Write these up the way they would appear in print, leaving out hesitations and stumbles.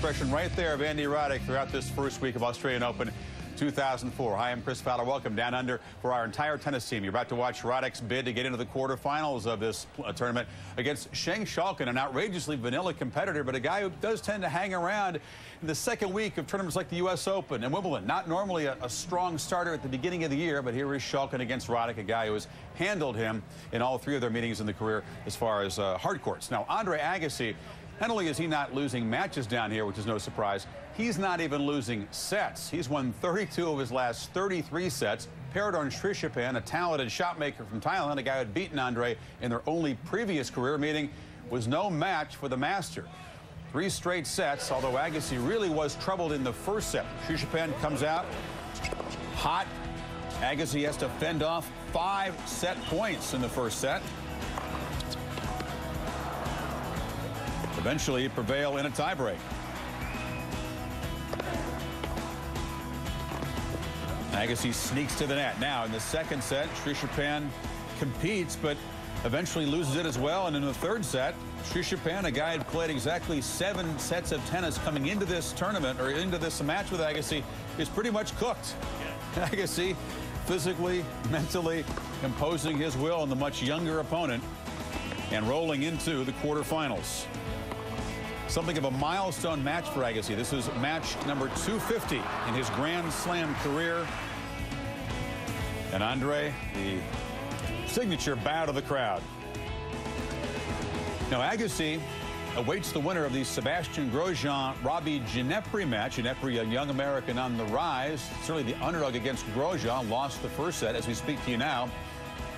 expression right there of Andy Roddick throughout this first week of Australian Open 2004. Hi, I'm Chris Fowler. Welcome down under for our entire tennis team. You're about to watch Roddick's bid to get into the quarterfinals of this tournament against Schalken, an outrageously vanilla competitor, but a guy who does tend to hang around in the second week of tournaments like the U.S. Open and Wimbledon. Not normally a strong starter at the beginning of the year, but here is Schalken against Roddick, a guy who has handled him in all three of their meetings in the career as far as hard courts. Now, Andre Agassi, not only is he not losing matches down here, which is no surprise, he's not even losing sets. He's won 32 of his last 33 sets. Paradorn Srishapan, a talented shot maker from Thailand, a guy who had beaten Andre in their only previous career meeting, was no match for the master. 3 straight sets, although Agassi really was troubled in the first set. Srishapan comes out hot. Agassi has to fend off 5 set points in the first set. Eventually prevail in a tiebreak. Agassi sneaks to the net. Now in the second set, Srishapan competes, but eventually loses it as well. And in the third set, Srishapan, a guy who played exactly 7 sets of tennis coming into this tournament, or into this match with Agassi, is pretty much cooked. Agassi physically, mentally imposing his will on the much younger opponent and rolling into the quarterfinals. Something of a milestone match for Agassi. This is match number 250 in his Grand Slam career. And Andre, the signature bow to the crowd. Now Agassi awaits the winner of the Sebastian Grosjean-Robbie Ginepri match. Ginepri, a young American on the rise, certainly the underdog against Grosjean, lost the first set. As we speak to you now,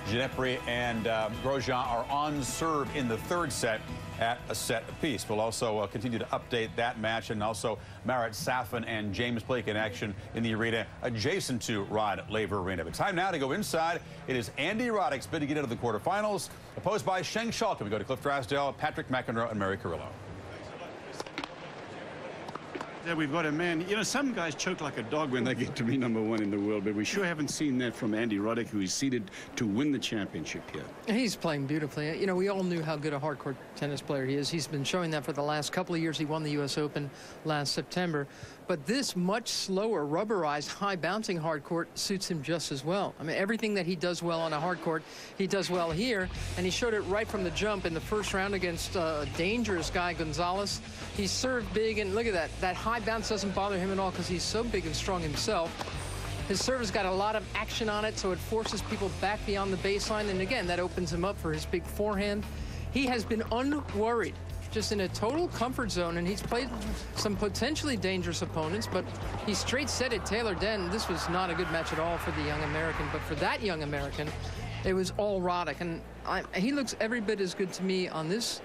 Ginepri and Grosjean are on serve in the third set at a set apiece. We'll also continue to update that match, and also Marat Safin and James Blake in action in the arena adjacent to Rod Laver Arena. But time now to go inside. It is Andy Roddick's bid to get into the quarterfinals, opposed by Schalken. We go to Cliff Drasdale, Patrick McEnroe, and Mary Carrillo. There we've got a man. You know, some guys choke like a dog when they get to be #1 in the world, but we sure haven't seen that from Andy Roddick, who is seeded to win the championship here. He's playing beautifully. You know, we all knew how good a hardcourt tennis player he is. He's been showing that for the last couple of years. He won the U.S. Open last September. But this much slower, rubberized, high-bouncing hardcourt suits him just as well. I mean, everything that he does well on a hardcourt, he does well here. And he showed it right from the jump in the first round against a dangerous guy, Gonzalez. He served big, and look at that. That high bounce doesn't bother him at all because he's so big and strong himself. His serve has got a lot of action on it, so it forces people back beyond the baseline. And again, that opens him up for his big forehand. He has been unworried, just in a total comfort zone, and he's played some potentially dangerous opponents, but he straight set it Taylor Den. This was not a good match at all for the young American, but for that young American, it was all Roddick. And he looks every bit as good to me on this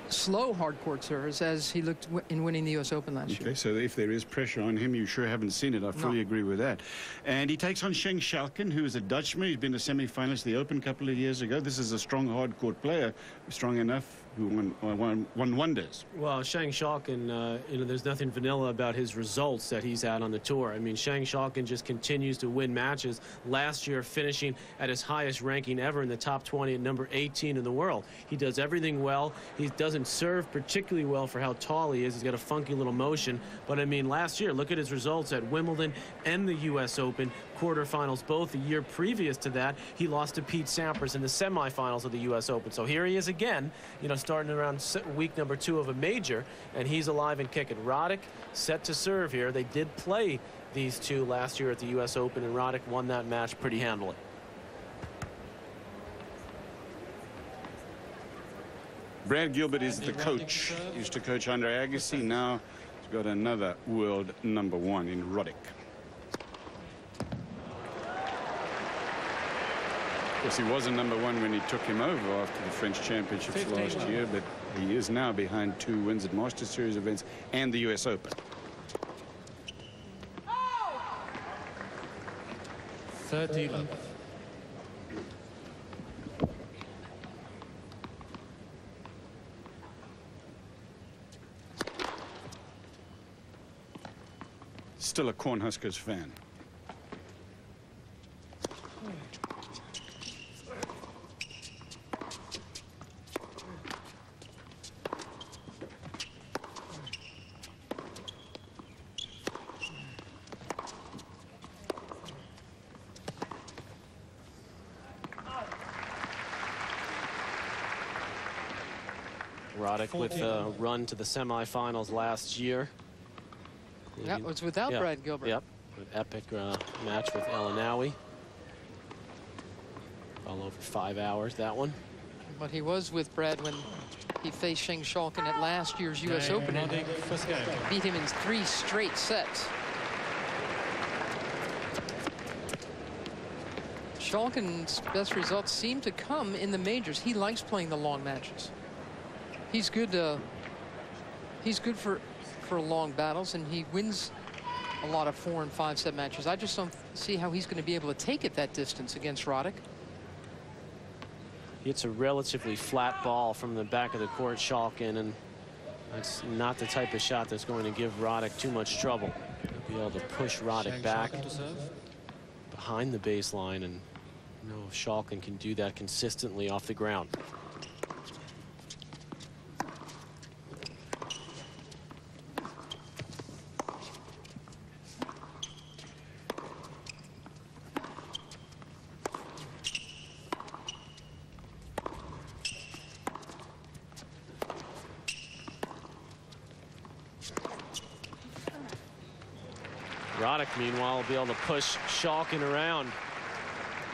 slow hardcourt service as he looked in winning the U.S. Open last year. Okay, so if there is pressure on him, you sure haven't seen it. I fully agree with that. And he takes on Schalken, who is a Dutchman. He's been a semi-finalist of the Open a couple of years ago. This is a strong hardcourt player, strong enough, who won wonders. Well, Schalken, you know, there's nothing vanilla about his results that he's had on the tour. I mean, Schalken just continues to win matches. Last year, finishing at his highest ranking ever in the top 20 at number 18 in the world. He does everything well. He doesn't serve particularly well for how tall he is. He's got a funky little motion. But, I mean, last year, look at his results at Wimbledon and the U.S. Open quarterfinals. Both a year previous to that, he lost to Pete Sampras in the semifinals of the U.S. Open. So here he is again, you know, starting around week number 2 of a major, and he's alive and kicking. Roddick set to serve here. They did play these two last year at the U.S. Open, and Roddick won that match pretty handily. Brad Gilbert is the coach. He used to coach Andre Agassi. Now he's got another world #1 in Roddick. Of course, he was a #1 when he took him over after the French Championships last year, but he is now behind 2 wins at Masters Series events and the U.S. Open. 30 love. Still a Cornhuskers fan. Roddick with a run to the semifinals last year. That was without Brad Gilbert. Yep, an epic match with Elanawi. All over 5 hours, that one. But he was with Brad when he faced Sheng Schalken at last year's U.S. Open and beat him in 3 straight sets. Schalken's best results seem to come in the majors. He likes playing the long matches. He's good. He's good for long battles, and he wins a lot of 4- and 5-set matches. I just don't see how he's going to be able to take it that distance against Roddick. It's a relatively flat ball from the back of the court, Schalken, and that's not the type of shot that's going to give Roddick too much trouble. He'll be able to push Roddick back behind the baseline, and you know if Schalken can do that consistently off the ground. Roddick, meanwhile, will be able to push Schalken around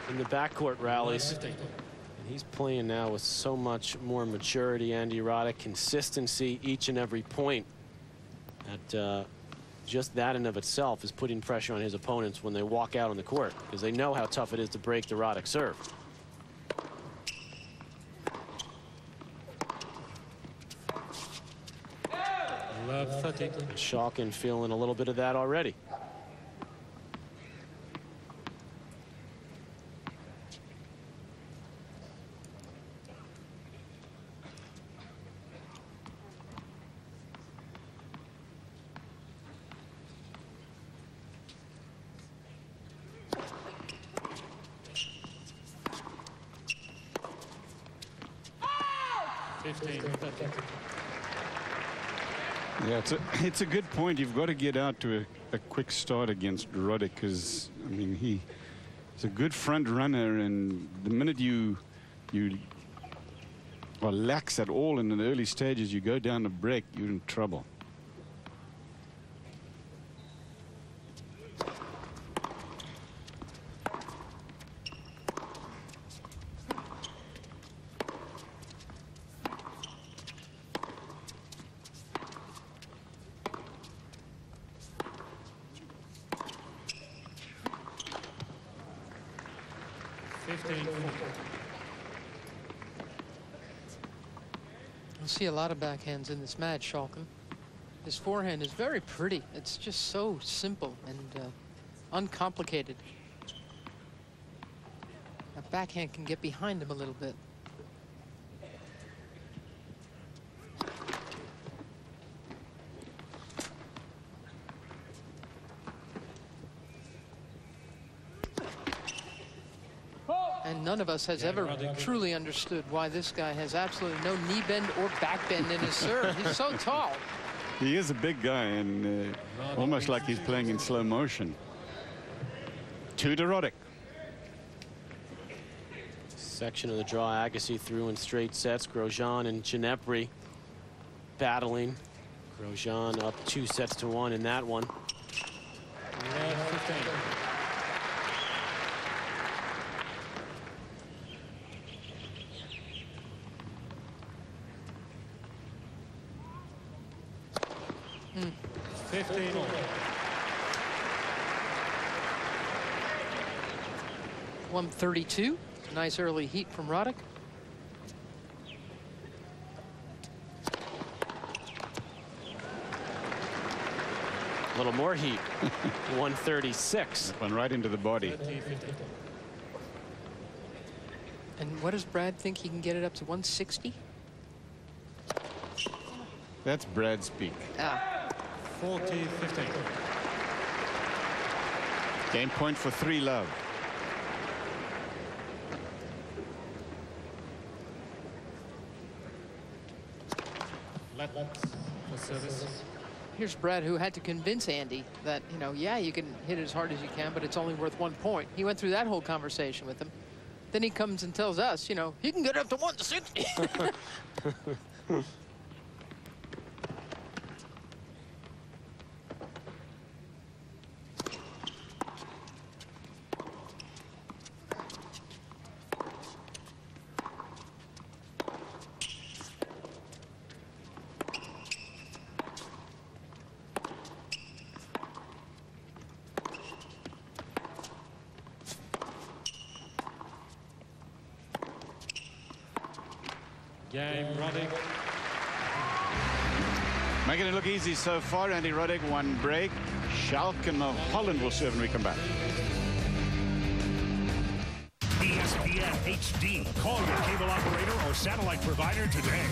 in the backcourt rallies. And he's playing now with so much more maturity, Andy Roddick, consistency each and every point. That just that in of itself is putting pressure on his opponents when they walk out on the court, because they know how tough it is to break the Roddick serve. Schalken feeling a little bit of that already. Yeah, it's a good point. You've got to get out to a quick start against Roddick, because I mean he's a good front runner, and the minute you are lax at all in the early stages, you go down the break, you're in trouble. We'll see a lot of backhands in this match, Schalken. His forehand is very pretty. It's just so simple and uncomplicated. That backhand can get behind him a little bit. And none of us has ever truly understood why this guy has absolutely no knee bend or back bend in his serve. He's so tall. He is a big guy, and almost like he's playing in slow motion. 2 to Roddick. Section of the draw, Agassi through in straight sets. Grosjean and Ginepri battling. Grosjean up 2 sets to 1 in that one. Hmm. 15 all. 132. Nice early heat from Roddick. A little more heat. 136. Went right into the body. 30, 50. And what does Brad think he can get it up to 160? That's Brad speak. 40, 15. Game point for 3-love. Let's for service. Here's Brad, who had to convince Andy that, you know, yeah, you can hit it as hard as you can, but it's only worth 1 point. He went through that whole conversation with him. Then he comes and tells us, you know, he can get up to 160. Game, Roddick. Making it look easy so far. Andy Roddick, one break. Schalken of Holland will serve when we come back. ESPN HD. Call your cable operator or satellite provider today.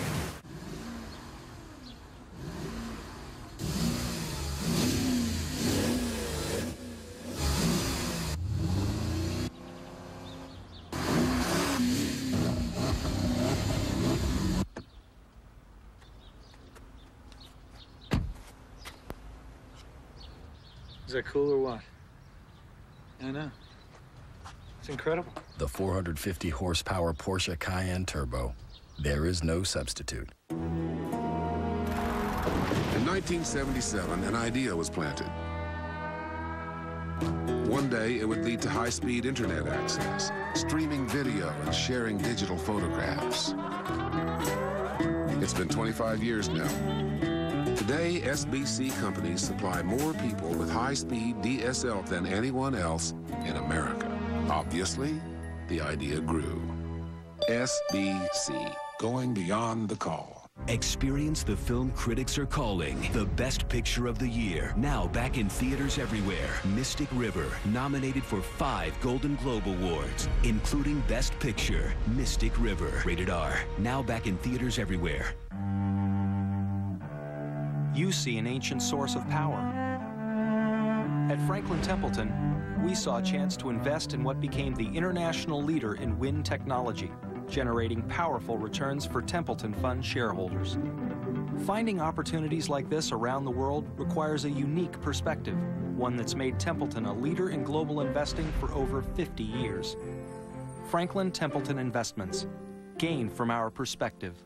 Is that cool or what? I know. It's incredible. The 450 horsepower Porsche Cayenne Turbo. There is no substitute. In 1977, an idea was planted. One day, it would lead to high-speed internet access, streaming video, and sharing digital photographs. It's been 25 years now. Today, SBC companies supply more people with high-speed DSL than anyone else in America. Obviously, the idea grew. SBC, going beyond the call. Experience the film critics are calling the best picture of the year. Now back in theaters everywhere. Mystic River, nominated for 5 Golden Globe Awards, including Best Picture. Mystic River, rated R. Now back in theaters everywhere. You see an ancient source of power. At Franklin Templeton, we saw a chance to invest in what became the international leader in wind technology, generating powerful returns for Templeton Fund shareholders. Finding opportunities like this around the world requires a unique perspective, one that's made Templeton a leader in global investing for over 50 years. Franklin Templeton Investments. Gain from our perspective.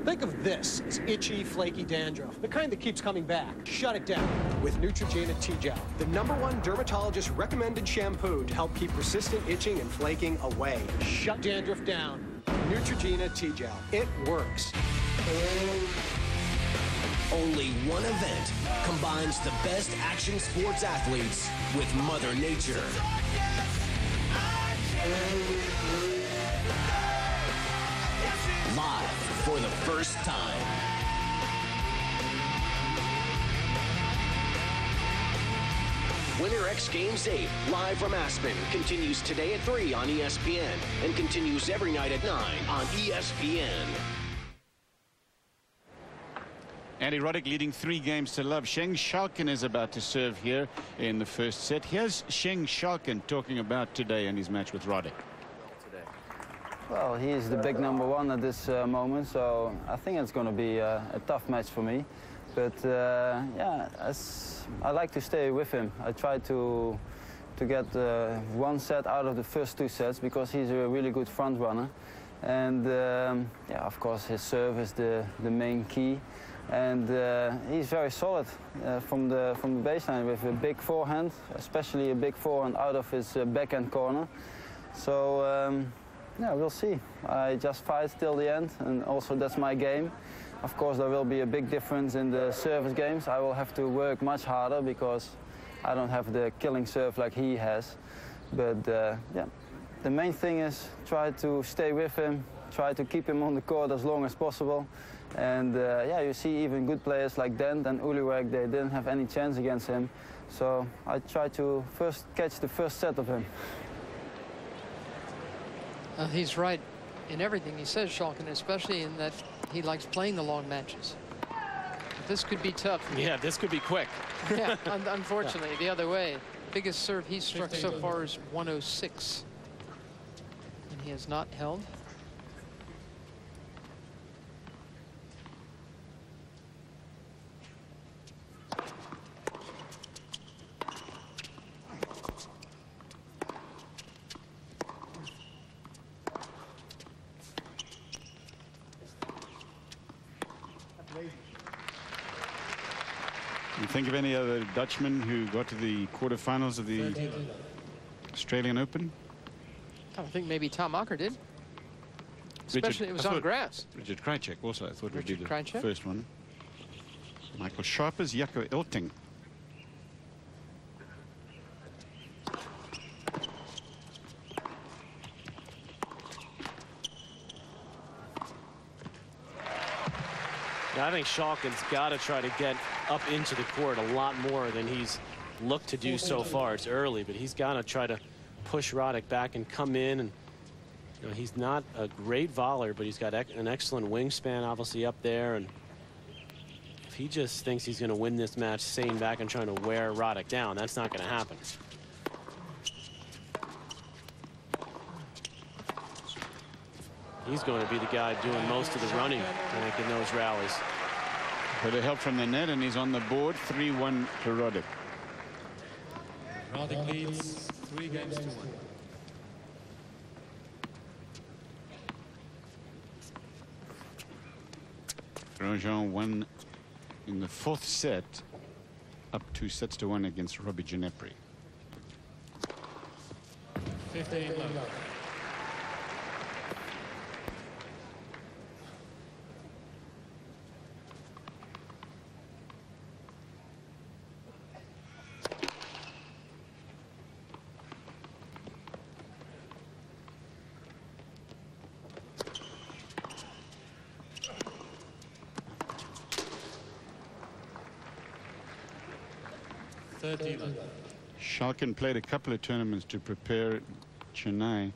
Think of this as itchy, flaky dandruff, the kind that keeps coming back. Shut it down with Neutrogena T-Gel, the #1 dermatologist-recommended shampoo to help keep persistent itching and flaking away. Shut dandruff down. Neutrogena T-Gel. It works. Only one event combines the best action sports athletes with Mother Nature. Live for the first time. Winter X Games 8, live from Aspen, continues today at 3 on ESPN and continues every night at 9 on ESPN. Andy Roddick leading 3 games to love. Schalken is about to serve here in the first set. Here's Schalken talking about today and his match with Roddick. Well, he is the big #1 at this moment, so I think it's going to be a tough match for me. But yeah, I like to stay with him. I try to get 1 set out of the first 2 sets because he's a really good front runner. And yeah, of course, his serve is the main key. And he's very solid from the baseline with a big forehand, especially a big forehand out of his backhand corner. So. Yeah, we'll see. I just fight till the end, and also that's my game. Of course, there will be a big difference in the service games. I will have to work much harder because I don't have the killing serve like he has. But yeah, the main thing is try to stay with him, try to keep him on the court as long as possible. And yeah, you see even good players like Dent and Uliwek, they didn't have any chance against him. So I try to first catch the first set of him. He's right in everything he says, Schalken, especially in that he likes playing the long matches. But this could be tough. Yeah, this could be quick. Yeah, unfortunately, the other way. Biggest serve he's struck so far is 106. And he has not held. You think of any other Dutchman who got to the quarterfinals of the Australian Open? I think maybe Tom Akker did. Especially it was on grass. Richard Krajicek also, I thought, would be the Krajicek? first one. Michael Sharpers, Jacco Ilting. I think Schalken's got to try to get up into the court a lot more than he's looked to do so far. It's early, but he's got to try to push Roddick back and come in. And you know, he's not a great volley, but he's got an excellent wingspan, obviously, up there. And if he just thinks he's going to win this match, staying back and trying to wear Roddick down, that's not going to happen. He's going to be the guy doing most of the running, I think, in those rallies. Bit of help from the net, and he's on the board. 3-1 to Roddick. Roddick leads 3 games to 1. Grosjean won in the 4th set, up 2-1 against Robbie Ginepri. 15 love. Schalken played a couple of tournaments to prepare Chennai.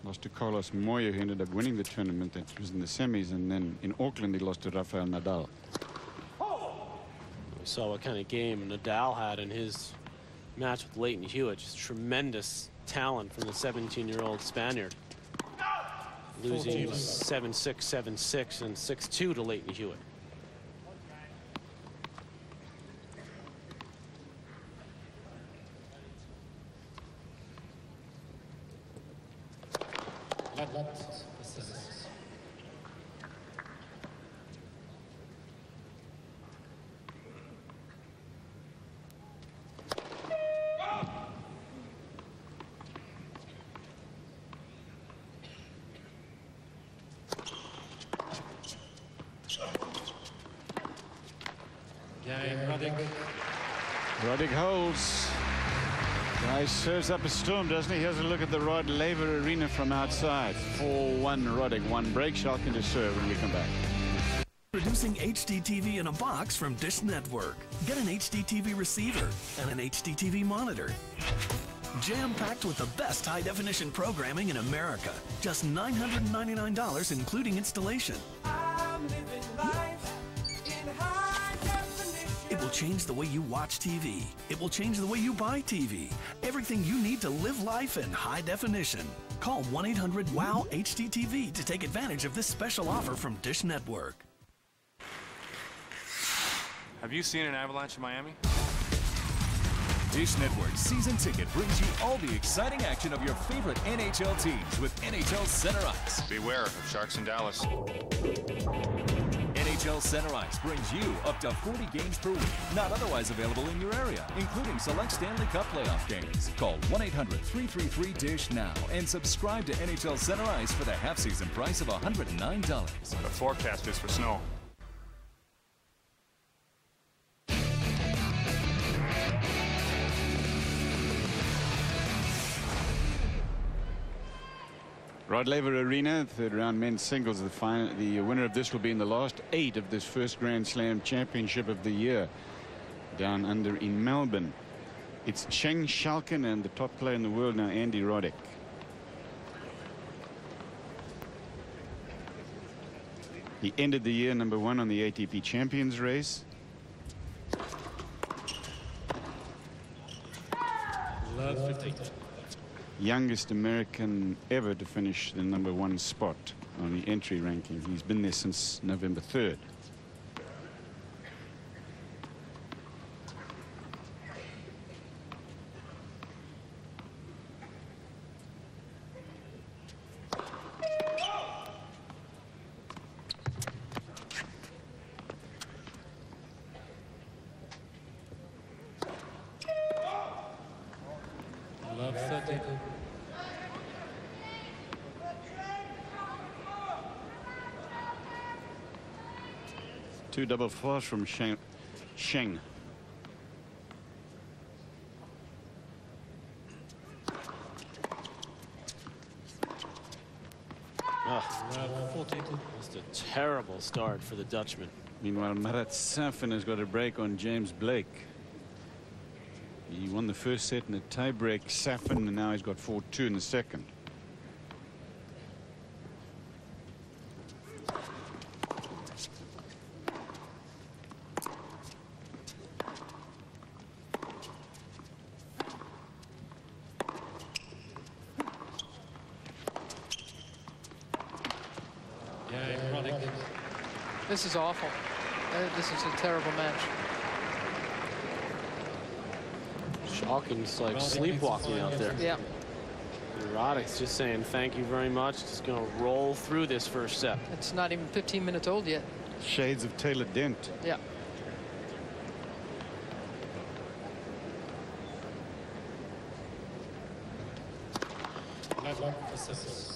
Lost to Carlos Moya, who ended up winning the tournament. That was in the semis, and then in Auckland he lost to Rafael Nadal. We saw what kind of game Nadal had in his match with Leighton Hewitt. Just tremendous talent from the 17-year-old Spaniard. Losing 7-6, 7-6, and 6-2 to Leighton Hewitt. Roddick holds. Guy serves up a storm, doesn't he? Here's a look at the Rod Laver Arena from outside. 4-1 Roddick. 1 break. Schalken to serve when we come back. Producing HDTV in a box from Dish Network. Get an HDTV receiver and an HDTV monitor. Jam-packed with the best high-definition programming in America. Just $999, including installation. I'm living life in high definition. It will change the way you watch TV. It will change the way you buy TV. Everything you need to live life in high definition. Call 1-800-WOW-HDTV to take advantage of this special offer from Dish Network. Have you seen an avalanche in Miami? Dish Network Season Ticket brings you all the exciting action of your favorite NHL teams with NHL Center Ice. Beware of Sharks in Dallas. NHL Center Ice brings you up to 40 games per week, not otherwise available in your area, including select Stanley Cup playoff games. Call 1-800-333-DISH now and subscribe to NHL Center Ice for the half-season price of $109. The forecast is for snow. Rod Laver Arena, 3rd round men's singles. The winner of this will be in the last 8 of this first Grand Slam championship of the year down under in Melbourne. It's Schalken and the top player in the world now, Andy Roddick. He ended the year #1 on the ATP Champions race. Love 15. Youngest American ever to finish the #1 spot on the entry ranking. He's been there since November 3rd. Love 13. Two double fours from Sheng. 14. Just a terrible start for the Dutchman. Meanwhile, Marat Safin has got a break on James Blake. He won the first set in a tiebreak, Safin, and now he's got 4-2 in the second. Yeah, Roddick. This is awful. This is a terrible match. Schalken's like sleepwalking out there. Yeah. Roddick's just saying thank you very much. Just going to roll through this first set. It's not even 15 minutes old yet. Shades of Taylor Dent. Yeah. Level assistance.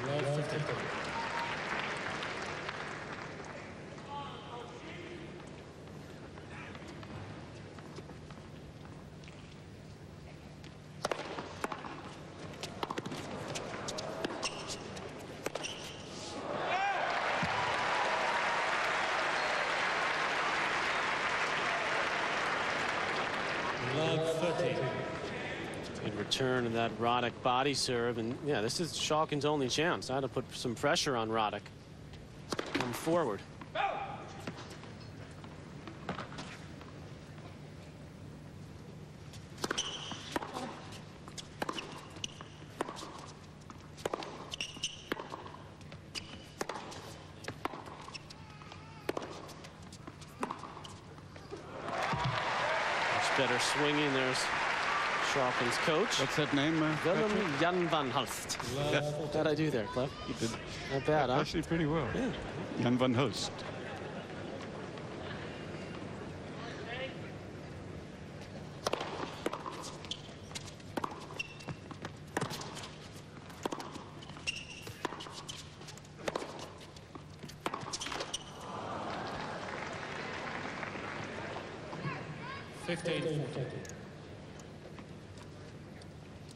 Love 15. Love 13. In return of that Roddick body serve, and yeah, this is Schalken's only chance. I had to put some pressure on Roddick. Come forward. Much better swinging. There's Schalken's coach. What's that name? Willem Jan van Hulst. What did I do there, Cliff? You did Not bad, huh? actually pretty well. Yeah. Jan van Hulst.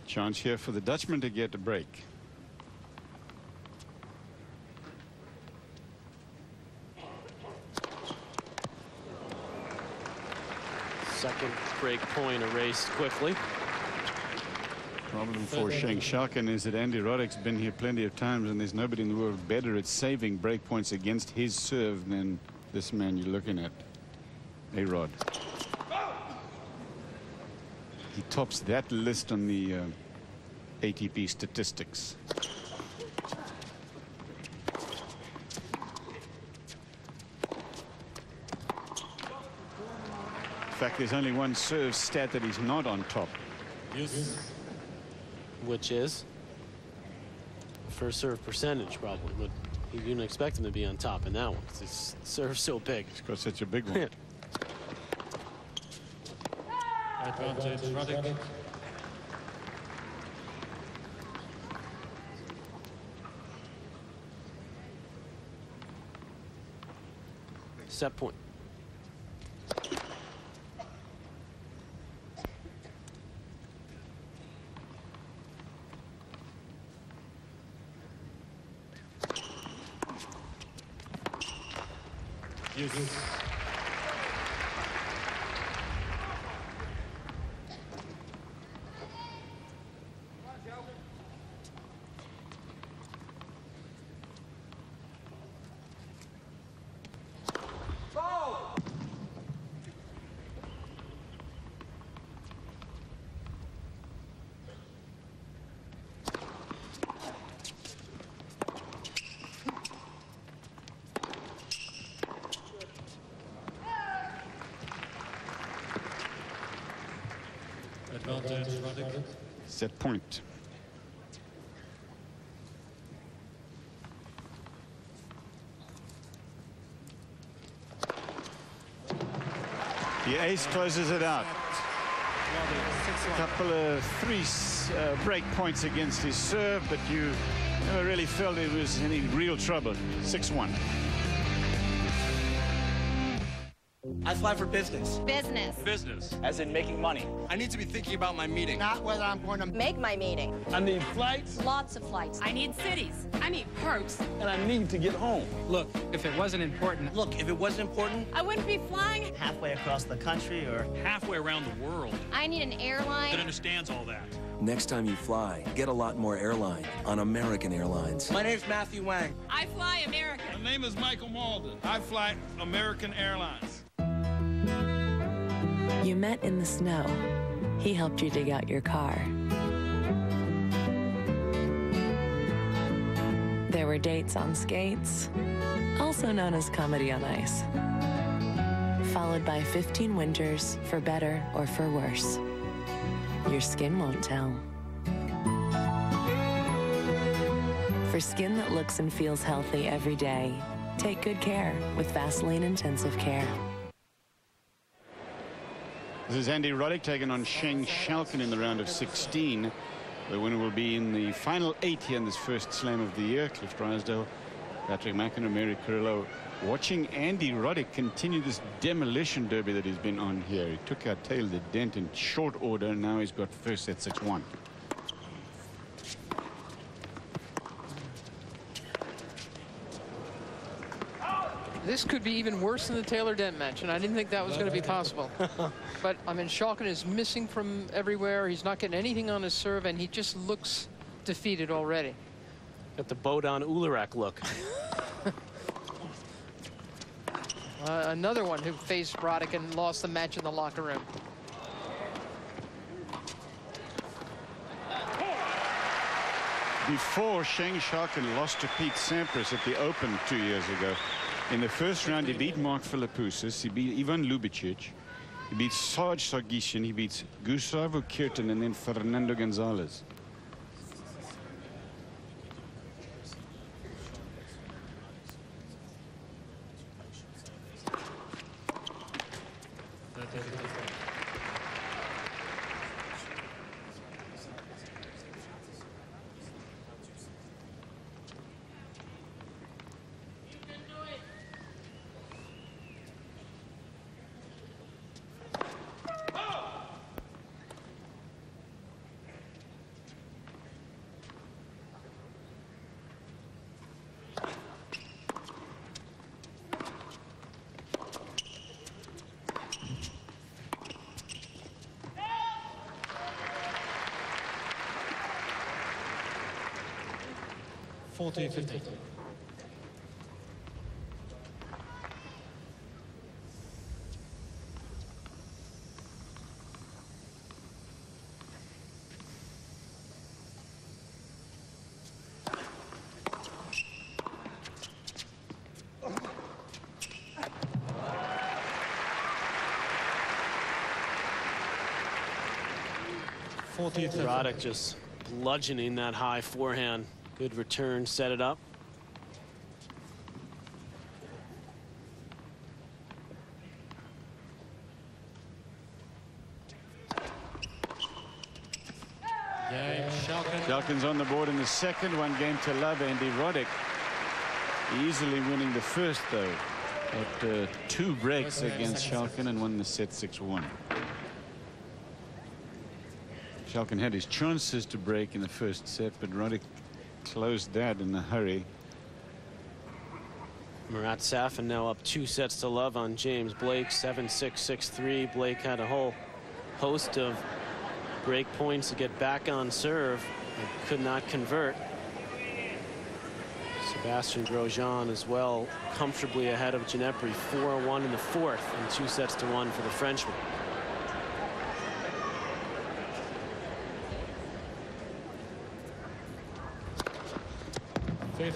Chance here for the Dutchman to get a break. Second break point erased quickly. Problem for Sheng Schalken is that Andy Roddick's been here plenty of times, and there's nobody in the world better at saving break points against his serve than this man you're looking at, A-Rod. He tops that list on the ATP statistics. In fact, there's only one serve stat that he's not on top. Yes. Which is first serve percentage, probably, but you didn't expect him to be on top in that one because his serve's so big. He's got such a big one. Advantage, Roddick. Set point. Yes. Advantage, Roddick. Set point. The ace closes it out. A couple of three break points against his serve, but you never really felt it was any real trouble. 6-1. I fly for business. Business. Business. As in making money. I need to be thinking about my meeting. Not whether I'm going to make my meeting. I need flights. Lots of flights. I need cities. I need perks. And I need to get home. Look, if it wasn't important. Look, if it wasn't important. I wouldn't be flying Halfway across the country or Halfway around the world. I need an airline That understands all that. Next time you fly, get a lot more airline on American Airlines. My name's Matthew Wang. I fly American. My name is Michael Malden. I fly American Airlines. You met in the snow. He helped you dig out your car. There were dates on skates, also known as comedy on ice. Followed by 15 winters, for better or for worse. Your skin won't tell. For skin that looks and feels healthy every day, take good care with Vaseline Intensive Care. This is Andy Roddick taking on Sheng Schalken in the round of 16. The winner will be in the final 8 here in this first slam of the year. Cliff Drysdale, Patrick McEnroe, Mary Carrillo. Watching Andy Roddick continue this demolition derby that he's been on here. He took out Taylor the Dent in short order, and now he's got first set 6-1. This could be even worse than the Taylor-Dent match, and I didn't think that was going to be possible. But, I mean, Schalken is missing from everywhere. He's not getting anything on his serve, and he just looks defeated already. Got the Bodan Ularek look. Another one who faced Roddick and lost the match in the locker room. Before, Sheng Schalken lost to Pete Sampras at the Open 2 years ago. In the first round, he beat Mark Philippoussis, he beat Ivan Lubicic, he beat Serge Sargsyan, he beats Gustavo Kirten, and then Fernando Gonzalez. $40-50. Roddick just bludgeoning that high forehand. Good return, set it up. Schalken's on the board in the second, 1 game to love. Andy Roddick easily winning the first, though. At 2 breaks against Schalken and won the set 6-1. Schalken had his chances to break in the first set, but Roddick closed that in a hurry. Marat Safin now up 2 sets to love on James Blake, 7-6, 6-3. Blake had a whole host of break points to get back on serve and could not convert. Sebastian Grosjean as well, comfortably ahead of Ginepri, 4-1 in the fourth and 2 sets to 1 for the Frenchman. Think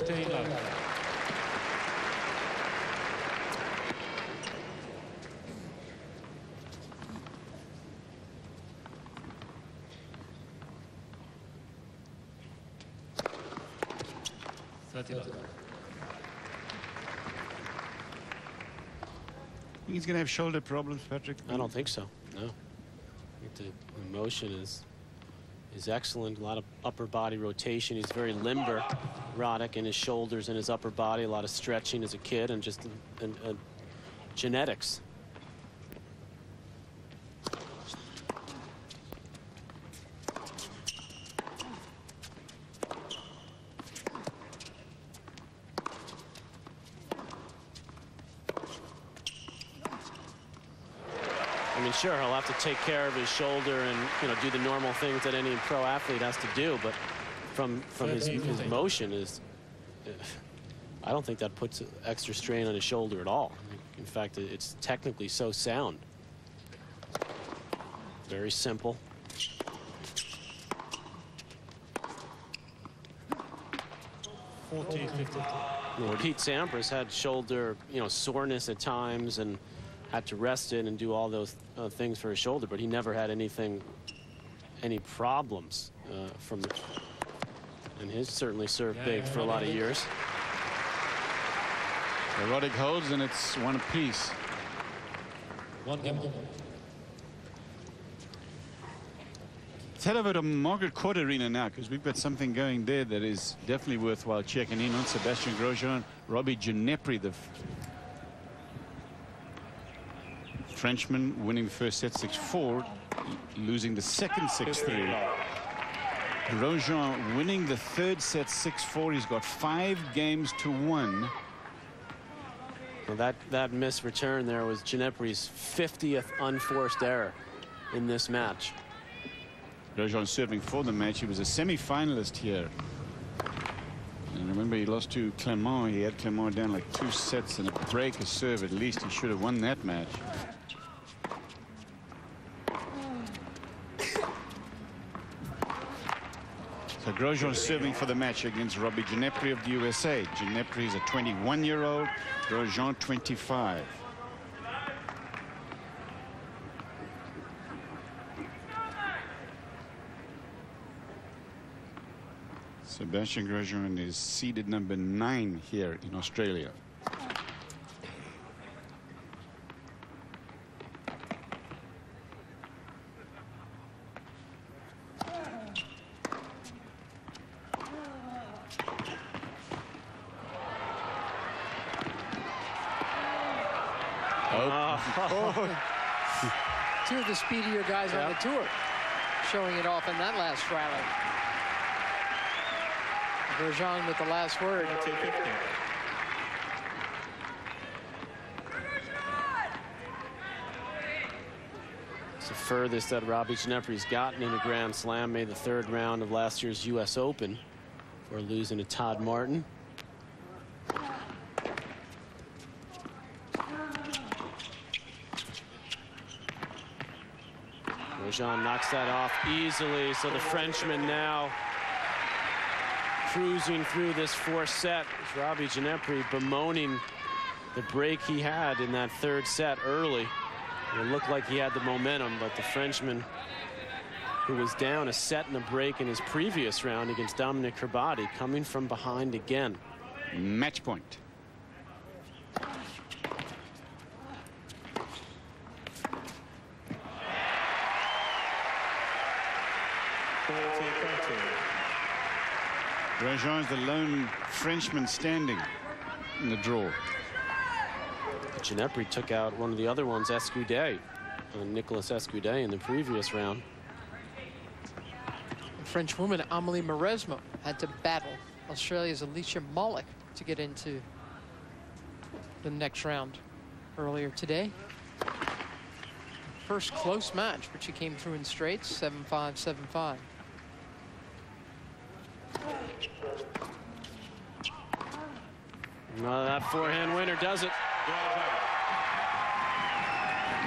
he's going to have shoulder problems, Patrick? I don't think so. No. I think the motion is excellent. A lot of upper body rotation. He's very limber, Roddick, in his shoulders and his upper body. A lot of stretching as a kid and just genetics. Sure, he'll have to take care of his shoulder and, you know, do the normal things that any pro athlete has to do. But from his motion is, I don't think that puts extra strain on his shoulder at all. In fact, it's technically so sound. Very simple. You know, Pete Sampras had shoulder, you know, soreness at times and had to rest it and do all those things for his shoulder, but he never had any problems from the, and his certainly served big for a lot of years. The Roddick holds, and it's one apiece. One game. Let's head over to Margaret Court Arena now, because we've got something going there that is definitely worthwhile checking in on. Sebastian Grosjean, Robbie Ginepri, the Frenchman, winning the first set 6-4, losing the second 6-3. Grosjean winning the third set 6-4. He's got 5 games to 1. Well, that missed return there was Ginepri's 50th unforced error in this match. Grosjean serving for the match. He was a semi-finalist here. And remember, he lost to Clement. He had Clement down like 2 sets and a break a serve. At least he should have won that match. So Grosjean serving for the match against Robbie Ginepri of the USA. Ginepri is a 21-year-old. Grosjean 25. Sebastian Grosjean is seeded number 9 here in Australia. Two of the speedier guys on the tour showing it off in that last rally. Grosjean with the last word. It's the furthest that Robbie Ginepri's gotten in a Grand Slam. Made the 3rd round of last year's U.S. Open for losing to Todd Martin. Grosjean knocks that off easily, so the Frenchman now cruising through this 4th set. It's Robbie Ginepri bemoaning the break he had in that 3rd set early. It looked like he had the momentum, but the Frenchman, who was down a set and a break in his previous round against Dominic Herbati, coming from behind again. Match point. Grosjean is the lone Frenchman standing in the draw. Ginepri took out one of the other ones, Escudé, Nicolas Escudé, in the previous round. The French woman Amélie Mauresmo had to battle Australia's Alicia Molik to get into the next round earlier today. First close match, but she came through in straights, 7-5, 7-5. That forehand winner does it.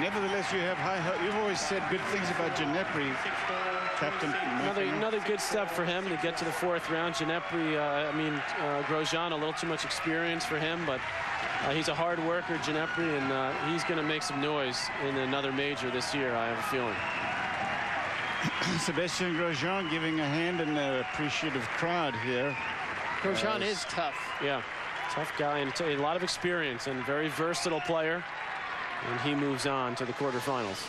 Nevertheless, you have high hope. You've always said good things about Ginepri, Captain. Another good step for him to get to the 4th round. Ginepri, Grosjean, a little too much experience for him, but he's a hard worker, Ginepri, and he's going to make some noise in another major this year, I have a feeling. Sebastian Grosjean giving a hand in the appreciative crowd here. Grosjean is tough. Yeah, tough guy and a lot of experience and very versatile player. And he moves on to the quarterfinals.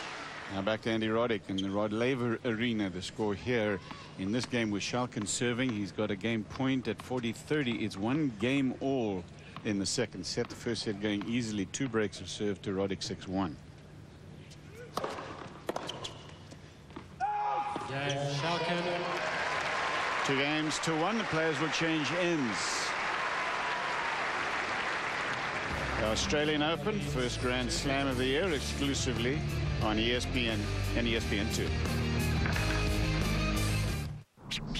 Now back to Andy Roddick in the Rod Laver Arena. The score here in this game with Schalken serving. He's got a game point at 40-30. It's 1 game all in the 2nd set. The 1st set going easily. 2 breaks of serve to Roddick 6-1. Schalken. 2 games to 1. The players will change ends. The Australian Open, first Grand Slam of the year, exclusively on ESPN and ESPN2.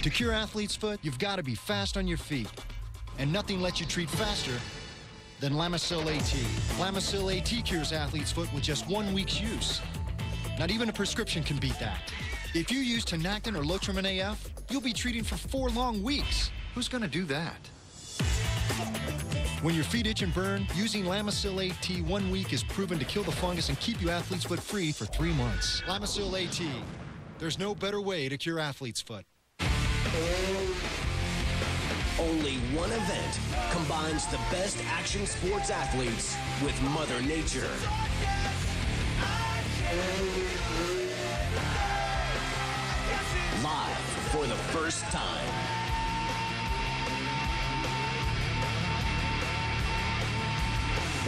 To cure athlete's foot, you've got to be fast on your feet. And nothing lets you treat faster than Lamisil AT. Lamisil AT cures athlete's foot with just 1 week's use. Not even a prescription can beat that. If you use Tinactin or Lotrimin AF, you'll be treating for 4 long weeks. Who's going to do that? When your feet itch and burn, using Lamisil AT 1 week is proven to kill the fungus and keep you athlete's foot free for 3 months. Lamisil AT. There's no better way to cure athlete's foot. Only one event combines the best action sports athletes with Mother Nature. Live for the first time.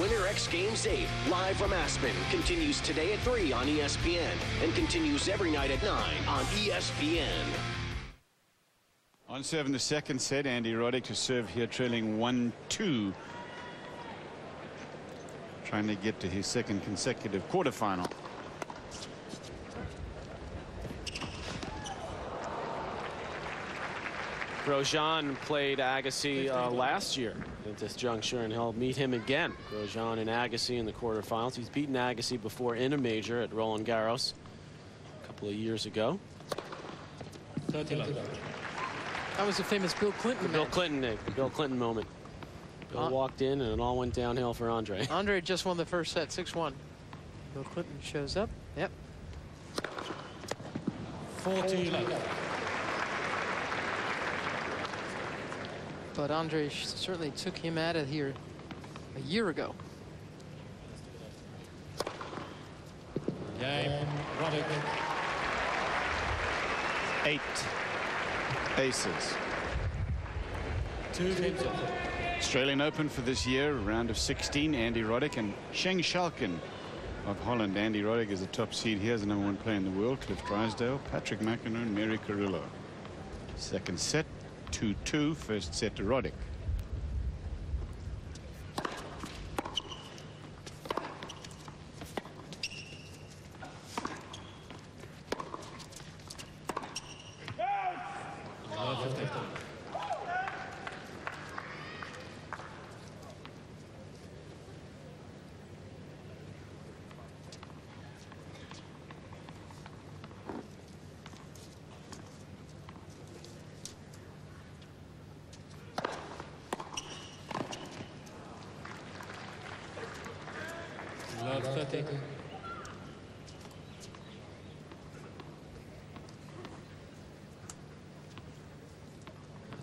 Winter X Games 8, live from Aspen, continues today at 3 on ESPN and continues every night at 9 on ESPN. On 7, the second set, Andy Roddick to serve here, trailing 1-2. Trying to get to his second consecutive quarterfinal. Grosjean played Agassi last year at this juncture, and he'll meet him again. Grosjean and Agassi in the quarterfinals. He's beaten Agassi before in a major at Roland Garros a couple of years ago. That was a famous Bill Clinton match. Bill Clinton moment. Bill walked in and it all went downhill for Andre. Andre just won the first set, 6-1. Bill Clinton shows up. Yep. 14. But Andre certainly took him at it here a year ago. Game, Roddick. 8 aces. 2 games. Australian Open for this year, round of 16, Andy Roddick and Schalken of Holland. Andy Roddick is the top seed. Here's the #1 player in the world, Cliff Drysdale, Patrick McEnroe, and Mary Carrillo. Second set, 2-2. First set to Roddick.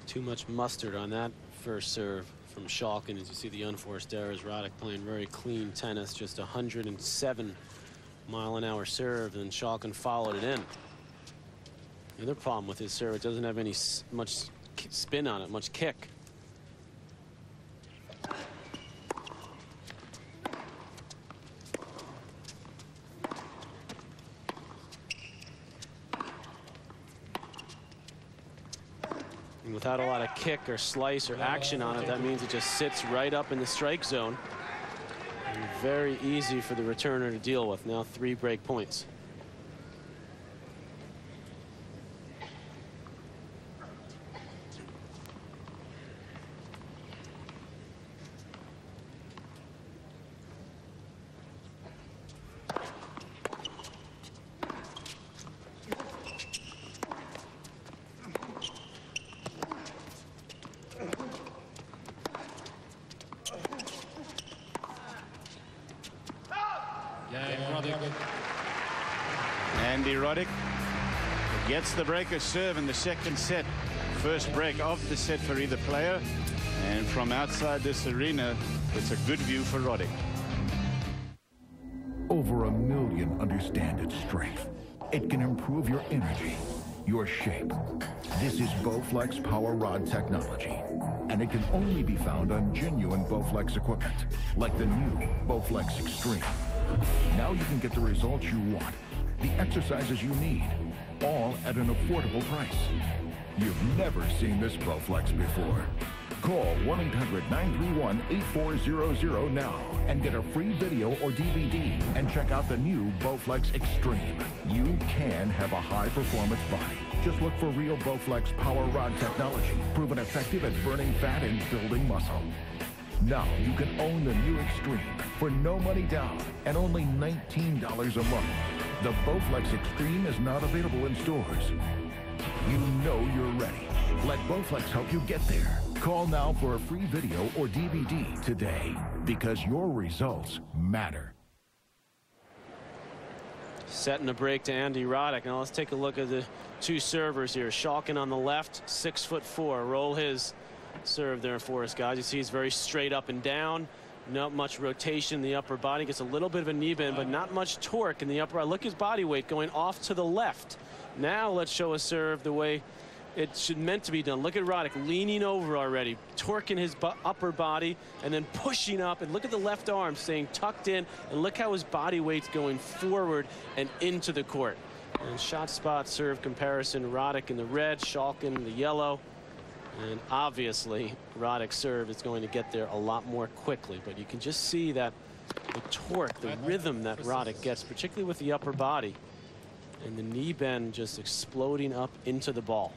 Too much mustard on that first serve from Schalken. As you see the unforced errors, Roddick playing very clean tennis, just 107-mile-an-hour serve, and Schalken followed it in. The other problem with his serve, it doesn't have much spin on it, much kick. Without a lot of kick or slice or action on it, that means it just sits right up in the strike zone. And very easy for the returner to deal with. Now 3 break points. Andy Roddick gets the breaker serve in the second set. First break of the set for either player. And from outside this arena, it's a good view for Roddick. Over 1 million understand its strength. It can improve your energy, your shape. This is Bowflex Power Rod technology. And it can only be found on genuine Bowflex equipment, like the new Bowflex Extreme. Now you can get the results you want, the exercises you need, all at an affordable price. You've never seen this Bowflex before. Call 1-800-931-8400 now and get a free video or DVD and check out the new Bowflex Extreme. You can have a high-performance body. Just look for real Bowflex Power Rod technology, proven effective at burning fat and building muscle. Now you can own the new Extreme for no money down and only $19 a month. The Bowflex Extreme is not available in stores. You know you're ready. Let Bowflex help you get there. Call now for a free video or DVD today, because your results matter. Setting a break to Andy Roddick. Now let's take a look at the two servers here. Schalken on the left, 6'4". Roll his serve there for us, guys. You see he's very straight up and down. Not much rotation in the upper body. Gets a little bit of a knee bend, but not much torque in the upper. Look at his body weight going off to the left. Now let's show a serve the way it should meant to be done. Look at Roddick leaning over already, torquing his upper body and then pushing up. And look at the left arm staying tucked in. And look how his body weight's going forward and into the court. And shot spot serve comparison, Roddick in the red, Schalken in the yellow. And obviously, Roddick's serve is going to get there a lot more quickly. But you can just see that the torque, the rhythm that Roddick gets, particularly with the upper body, and the knee bend just exploding up into the ball.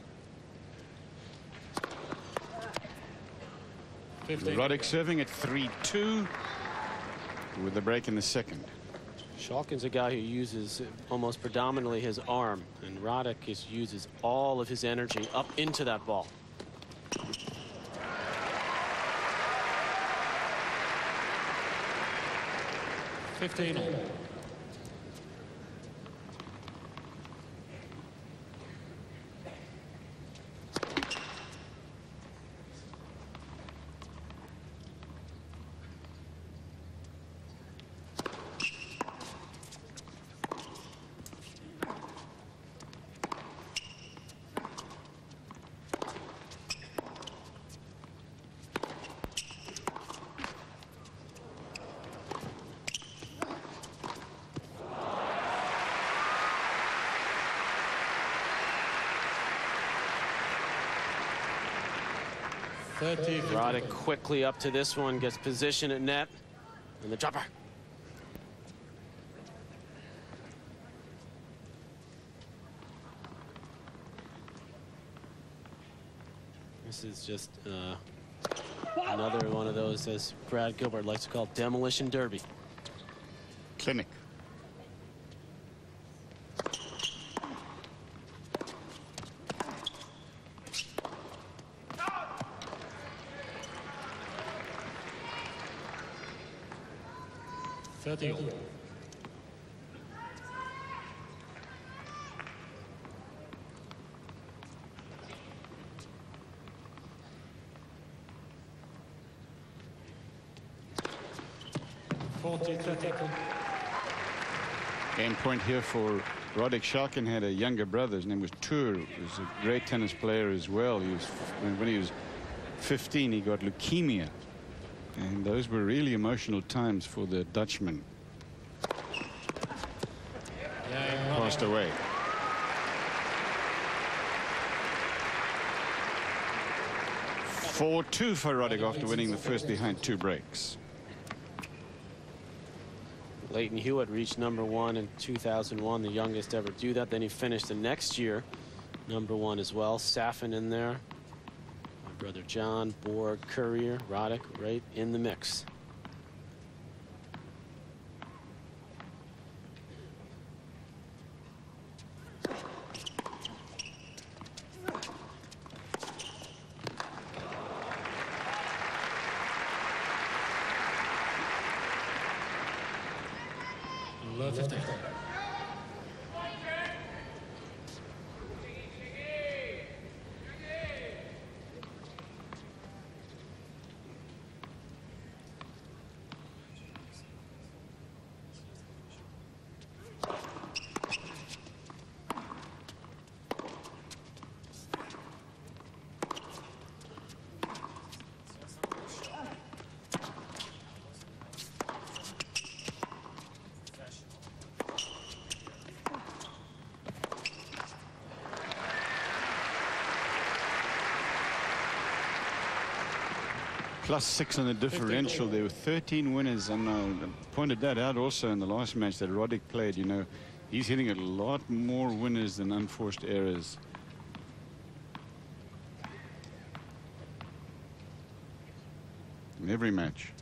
Roddick serving at 3-2 with the break in the second. Schalken's a guy who uses almost predominantly his arm, and Roddick uses all of his energy up into that ball. Roddick quickly up to this one, gets position at net, and the dropper. This is just another one of those, as Brad Gilbert likes to call, demolition derby. Clinic. Game point here for Roddick. Schalken had a younger brother. His name was Tur. He was a great tennis player as well. When he was 15, he got leukemia. And those were really emotional times for the Dutchman. Passed away. (4-2) for Roddick after winning the first behind 2 breaks. Leighton Hewitt reached #1 in 2001, the youngest ever do that. Then he finished the next year #1 as well. Safin in there. My brother John, Borg, Courier, Roddick right in the mix. +6 on the differential. There were 13 winners, and I pointed that out also in the last match that Roddick played. You know, he's hitting a lot more winners than unforced errors. In every match.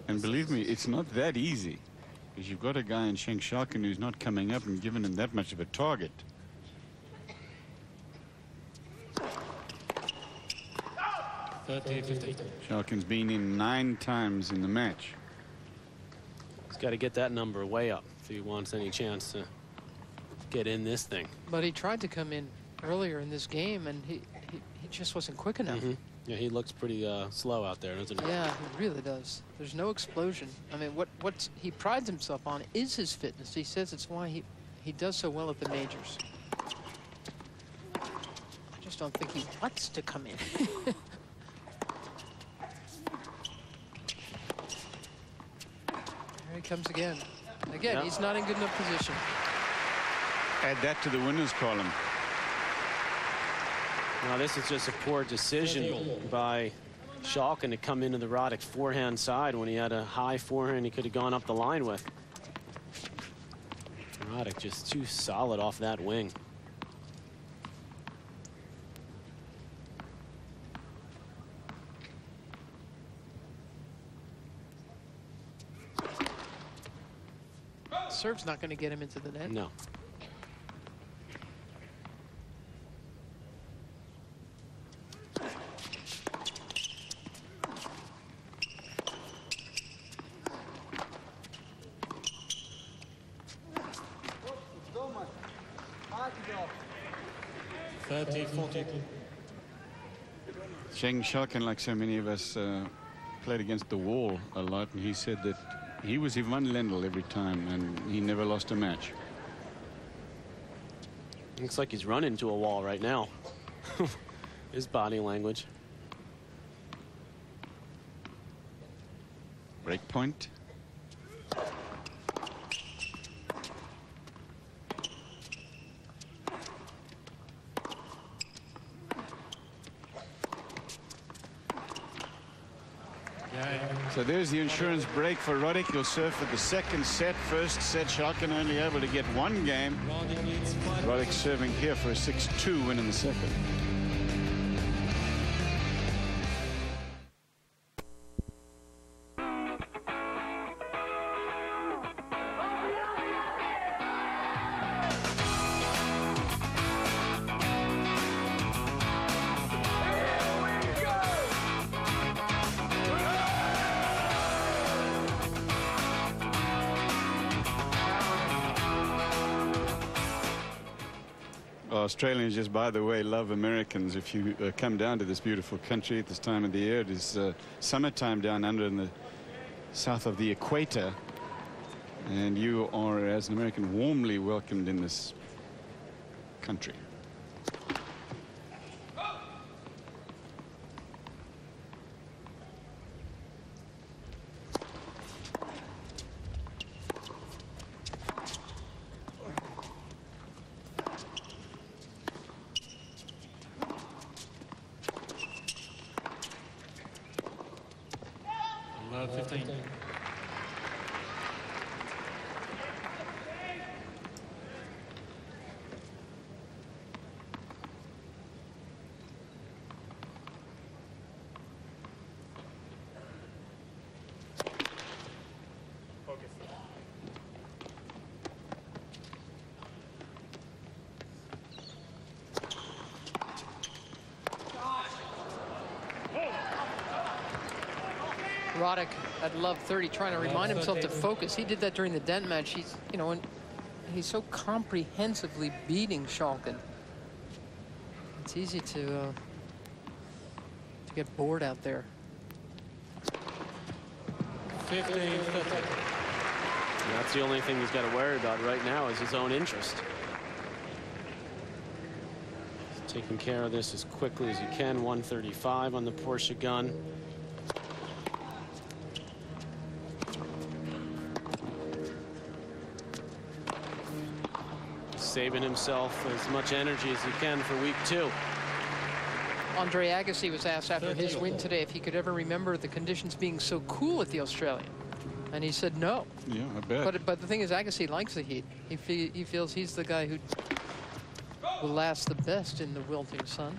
And believe me, it's not that easy, because you've got a guy in Schalken who's not coming up and giving him that much of a target. Schalken's been in 9 times in the match. He's got to get that number way up if he wants any chance to get in this thing. But he tried to come in earlier in this game, and he just wasn't quick enough. Yeah, he looks pretty slow out there, doesn't he? Yeah, he really does. There's no explosion. I mean, what he prides himself on is his fitness. He says it's why he does so well at the majors. I just don't think he wants to come in. There he comes again. Again, he's not in good enough position. Add that to the winners column. Now this is just a poor decision by Schalken to come into the Roddick forehand side when he had a high forehand he could have gone up the line with. Roddick just too solid off that wing. Serve's not going to get him into the net. No. Schalken, like so many of us, played against the wall a lot, and he said that he was Ivan Lendl every time, and he never lost a match. Looks like he's run into a wall right now. His body language. Break point. So there's the insurance break for Roddick. He'll serve for the second set. First set, Schalken only able to get 1 game. Roddick serving here for a 6-2 win in the second. Australians, just by the way, love Americans. If you come down to this beautiful country at this time of the year, it is summertime down under in the south of the equator, and you are, as an American, warmly welcomed in this country. Roddick at love 30, trying to remind himself to focus. He did that during the Dent match. He's, you know, and he's so comprehensively beating Schalken. It's easy to get bored out there. 15-50. That's the only thing he's got to worry about right now is his own interest. He's taking care of this as quickly as he can. 135 on the Porsche gun. Saving himself as much energy as he can for week 2. Andre Agassi was asked after his win today if he could ever remember the conditions being so cool at the Australian. And he said no. Yeah, I bet. But the thing is, Agassi likes the heat. He feels he's the guy who will last the best in the wilting sun.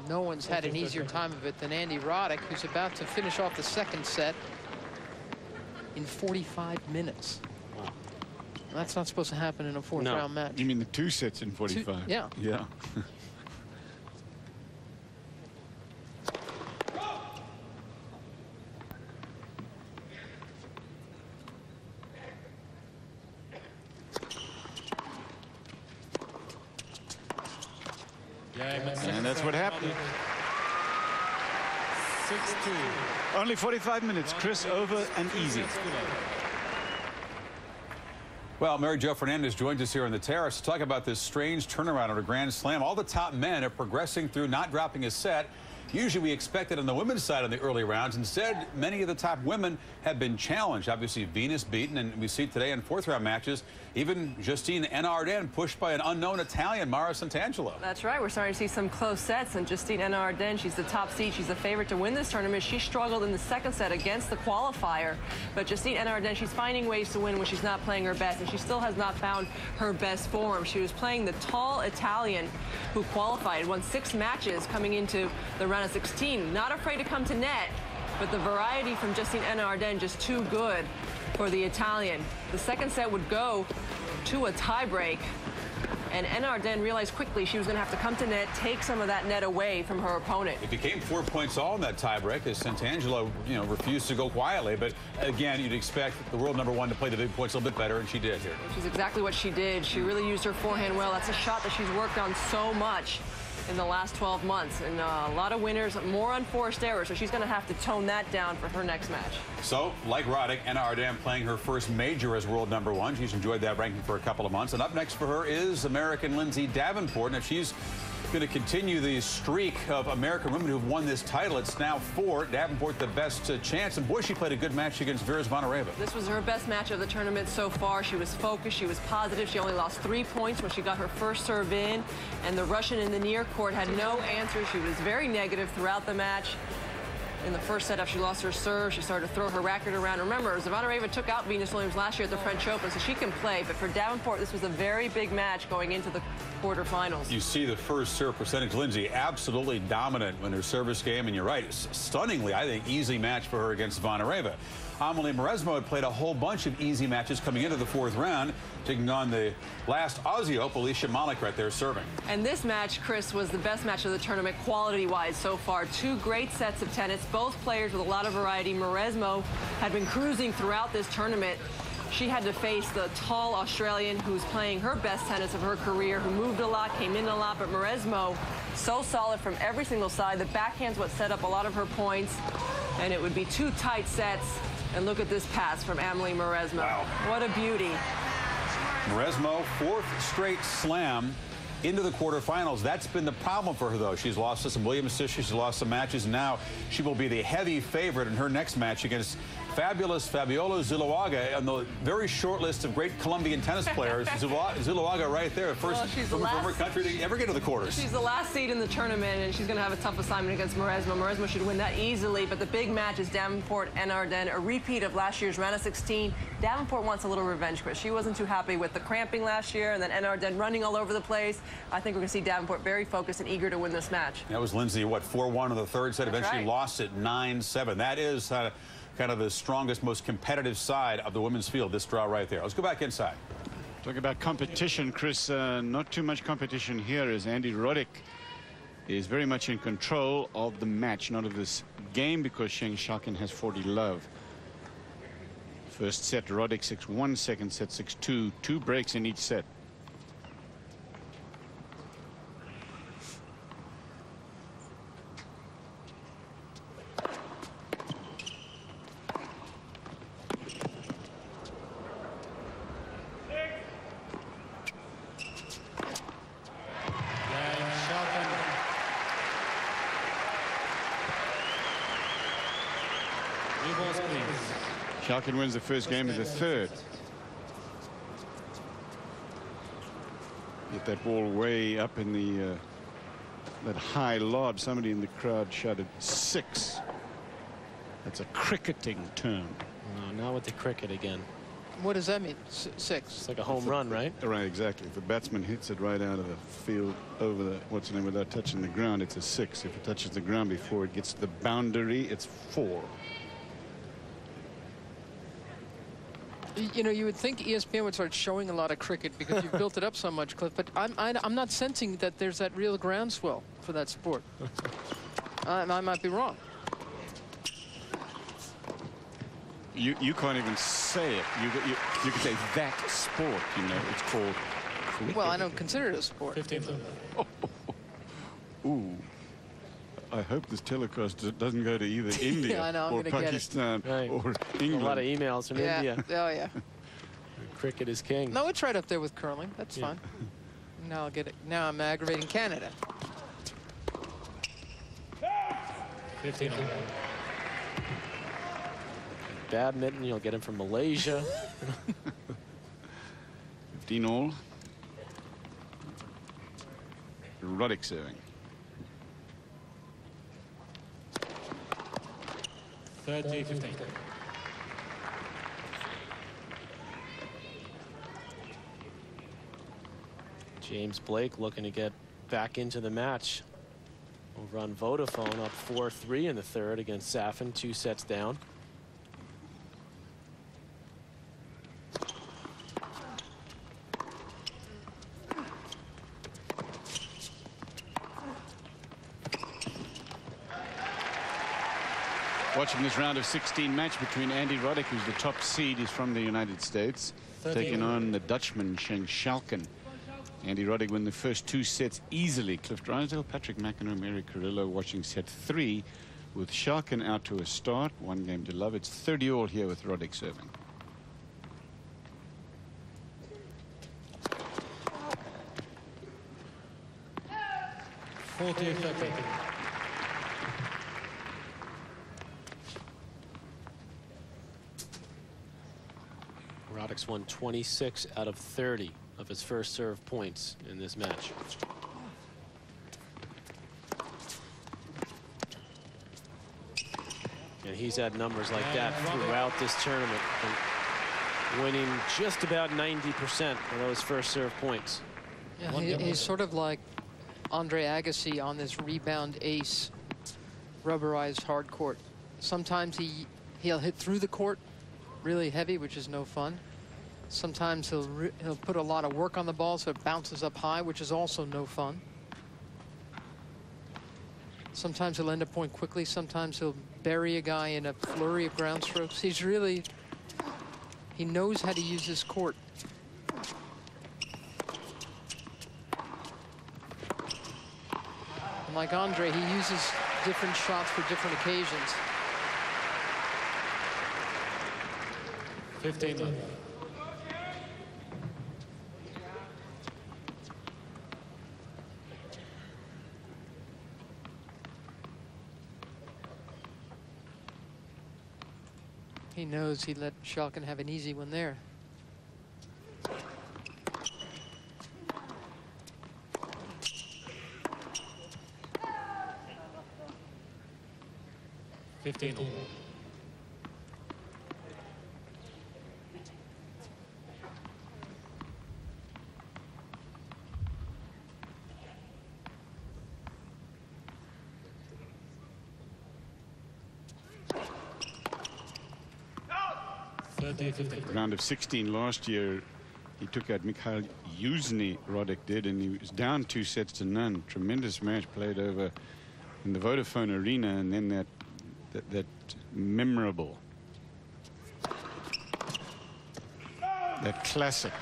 No one's had an easier time of it than Andy Roddick, who's about to finish off the second set in 45 minutes. Wow. That's not supposed to happen in a fourth-round match. You mean the 2 sets in 45? Yeah. Yeah. And that's what happened. 6-2. Only 45 minutes, Chris, over and easy. Well, Mary Jo Fernandez joins us here on the terrace to talk about this strange turnaround at a Grand Slam. All the top men are progressing through, not dropping a set. Usually we expect it on the women's side in the early rounds. Instead, many of the top women have been challenged. Obviously, Venus beaten, and we see today in fourth-round matches, even Justine Henin pushed by an unknown Italian, Mara Santangelo. That's right. We're starting to see some close sets, and Justine Henin, she's the top seed. She's the favorite to win this tournament. She struggled in the second set against the qualifier, but Justine Henin, she's finding ways to win when she's not playing her best, and she still has not found her best form. She was playing the tall Italian who qualified, won 6 matches coming into the round of 16. Not afraid to come to net, but the variety from Justine Henin just too good for the Italian. The second set would go to a tiebreak, and Henin realized quickly she was going to have to come to net, take some of that net away from her opponent. It became 4 points all in that tiebreak as Santangelo, refused to go quietly. But again, you'd expect the world #1 to play the big points a little bit better, and she did here. Which is exactly what she did. She really used her forehand well. That's a shot that she's worked on so much in the last 12 months, and a lot of winners, more unforced errors, so she's going to have to tone that down for her next match. So, like Roddick, Henin playing her first major as world #1. She's enjoyed that ranking for a couple of months, and up next for her is American Lindsay Davenport. And if she's going to continue the streak of American women who've won this title, it's now 4. Davenport the best chance, and boy, she played a good match against Vera Zvonareva. This was her best match of the tournament so far. She was focused, she was positive. She only lost 3 points when she got her first serve in, and the Russian in the near court had no answer. She was very negative throughout the match. In the first set, after she lost her serve, she started to throw her racket around. Remember, Zvonareva took out Venus Williams last year at the French Open, so she can play. But for Davenport, this was a very big match going into the quarterfinals. You see the first serve percentage. Lindsay absolutely dominant in her service game, and you're right, stunningly, I think, easy match for her against Zvonareva. Amelie Mauresmo had played a whole bunch of easy matches coming into the 4th round, taking on the last Aussie Ope, Alicia Malik, right there serving. And this match, Chris, was the best match of the tournament quality-wise so far. 2 great sets of tennis, both players with a lot of variety. Mauresmo had been cruising throughout this tournament. She had to face the tall Australian who's playing her best tennis of her career, who moved a lot, came in a lot, but Mauresmo so solid from every single side. The backhand's what set up a lot of her points, and it would be 2 tight sets. And look at this pass from Amelie Mauresmo. Wow. What a beauty. Mauresmo, 4th straight slam into the quarterfinals. That's been the problem for her, though. She's lost to some Williams sisters. She's lost some matches. Now she will be the heavy favorite in her next match against fabulous Fabiola Zuluaga on the very short list of great Colombian tennis players. Zuluaga right there, first woman from her country to ever get to the quarters. She's the last seed in the tournament, and she's going to have a tough assignment against Mauresmo. Mauresmo should win that easily, but the big match is Davenport and Henin, a repeat of last year's round of 16. Davenport wants a little revenge, Chris. She wasn't too happy with the cramping last year, and then Henin running all over the place. I think we're going to see Davenport very focused and eager to win this match. That was Lindsay, what, 4-1 in the 3rd set, eventually lost it 9-7. That is kind of the strongest, most competitive side of the women's field, this draw right there. Let's go back inside. Talk about competition, Chris. Not too much competition here as Andy Roddick is very much in control of the match, not of this game, because Schalken has 40 love. First set, Roddick 6-1, second set 6-2, 2 breaks in each set. Pause, please. Schalken wins the first game of the third. Get that ball way up in the that high lob. Somebody in the crowd shouted 6. That's a cricketing term. No, not with the cricket again. What does that mean? 6. It's like a home run, right? Right, exactly. If the batsman hits it right out of the field over the without touching the ground, it's a 6. If it touches the ground before it gets to the boundary, it's 4. You know, you would think ESPN would start showing a lot of cricket because you've built it up so much, Cliff. But I'm not sensing that there's that real groundswell for that sport. I might be wrong. You can't even say it. You can say that sport. You know, it's called cricket. Well, I don't consider it a sport. 15th. Ooh. I hope this telecast doesn't go to either India Yeah, I know, or Pakistan or England. A lot of emails from India. Oh, yeah. Cricket is king. No, it's right up there with curling. That's fine. Now I'll get it. Now I'm aggravating Canada. 15. Badminton, you'll get him from Malaysia. 15 all. Roddick serving. 30, 15. James Blake looking to get back into the match. Over on Vodafone, up 4-3 in the third against Safin, 2 sets down. Watching this round of 16 match between Andy Roddick, who's the top seed, he's from the United States, taking on the Dutchman Schalken. Andy Roddick won the first 2 sets easily. Cliff Drysdale, Patrick McEnroe, Mary Carrillo watching set 3 with Schalken out to a start. 1 game to love. It's 30 all here with Roddick serving. Roddick's won 26 out of 30 of his first serve points in this match. And he's had numbers like that throughout this tournament, winning just about 90% of those first serve points. Yeah, he's sort of like Andre Agassi on this rebound ace rubberized hard court. Sometimes he'll hit through the court really heavy, which is no fun. Sometimes he'll put a lot of work on the ball so it bounces up high, which is also no fun. Sometimes he'll end a point quickly. Sometimes he'll bury a guy in a flurry of ground strokes. He knows how to use his court. And like Andre, he uses different shots for different occasions. 15. He knows he let Schalken have an easy one there. Round of 16 last year, he took out Mikhail Yuzny, Roddick did, and he was down 2 sets to none. Tremendous match played over in the Vodafone Arena, and then that memorable, that classic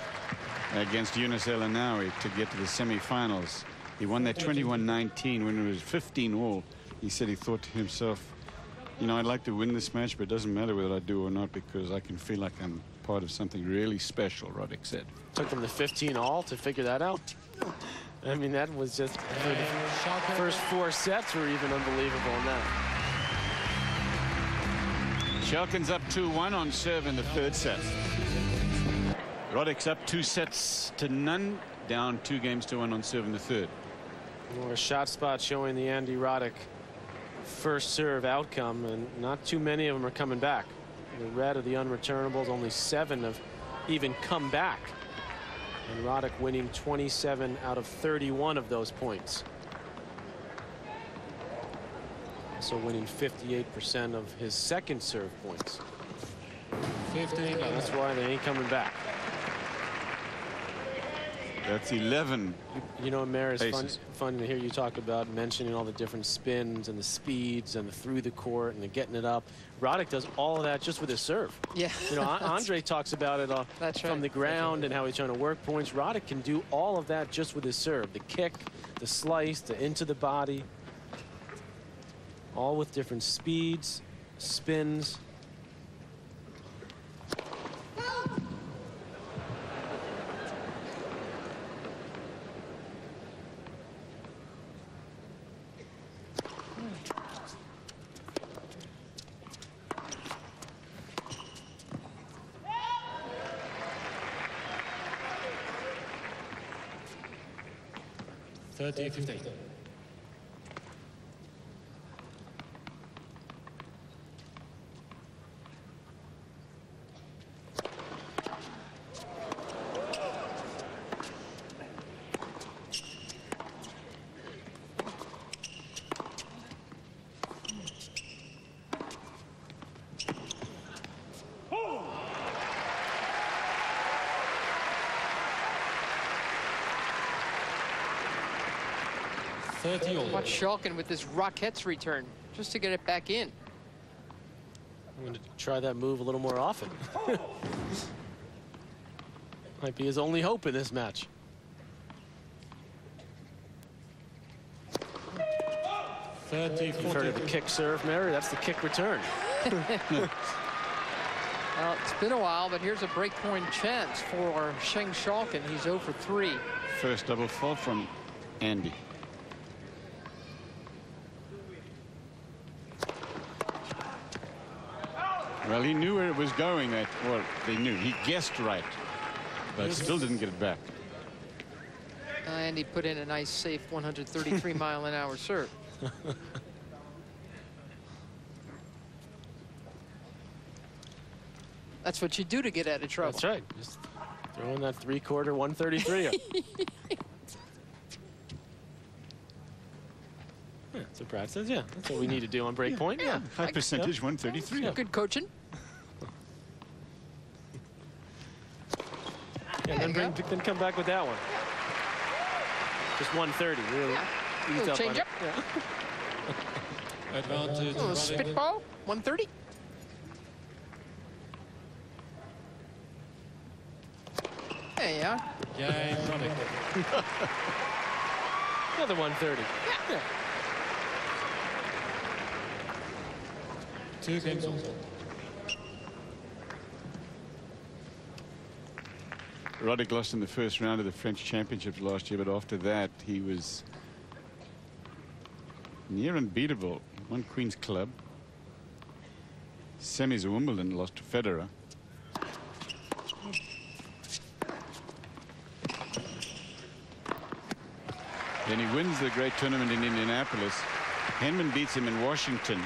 against Yunus El Anawi to get to the semi-finals. He won that 21-19 when it was 15 all. He said he thought to himself, you know, I'd like to win this match, but it doesn't matter whether I do or not because I can feel like I'm part of something really special, Roddick said. Took them to 15 all to figure that out. I mean, that was just for the first 4 sets were even unbelievable in that. Schalken's up 2-1 on serve in the third set. Roddick's up 2-0, down 2-1 on serve in the third. More shot spot showing the Andy Roddick first serve outcome, and not too many of them are coming back. The red of the unreturnables, only 7 have even come back. And Roddick winning 27 out of 31 of those points. Also winning 58% of his second serve points. 15. That's why they ain't coming back. That's 11. You know, Mayor, it's fun to hear you talk about mentioning all the different spins and the speeds and the through the court and the getting it up. Roddick does all of that just with his serve. Yeah. You know, Andre talks about it from the ground and how he's trying to work points. Roddick can do all of that just with his serve. The kick, the slice, the into the body. All with different speeds, spins. Thirty 15. Watch Schalken with this Rockets return just to get it back in. I'm going to try that move a little more often. Might be his only hope in this match. 30 You've heard of the kick serve, Mary. That's the kick return. Well, it's been a while, but here's a breakpoint chance for Schalken. He's 0 for 3. First double fault from Andy. Well, he knew where it was going. Well, they knew. He guessed right, but still didn't get it back. And he put in a nice, safe 133-mile-an-hour serve. That's what you do to get out of trouble. That's right. Just throw in that three-quarter 133. Yeah, so Brad says, yeah, that's what we need to do on breakpoint. Yeah, high percentage 133. Yeah. Good coaching. And then come back with that one. Just 130, really. Yeah. Little change up. Yeah. Advantage. A little spitball, 130. There you are. Game Roddick. Another 130. Yeah. 2 games on. Roddick lost in the first round of the French Championships last year, but after that he was near unbeatable. He won Queen's Club, semis of Wimbledon, lost to Federer. Then he wins the great tournament in Indianapolis. Henman beats him in Washington.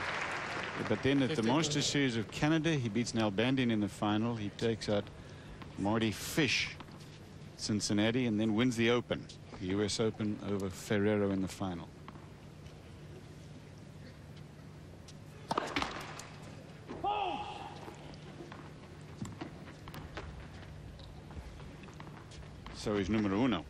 But then at the Monster Series of Canada, he beats Nalbandian in the final. He takes out Marty Fish, Cincinnati, and then wins the Open, the U.S. Open, over Ferrero in the final. So he's numero uno.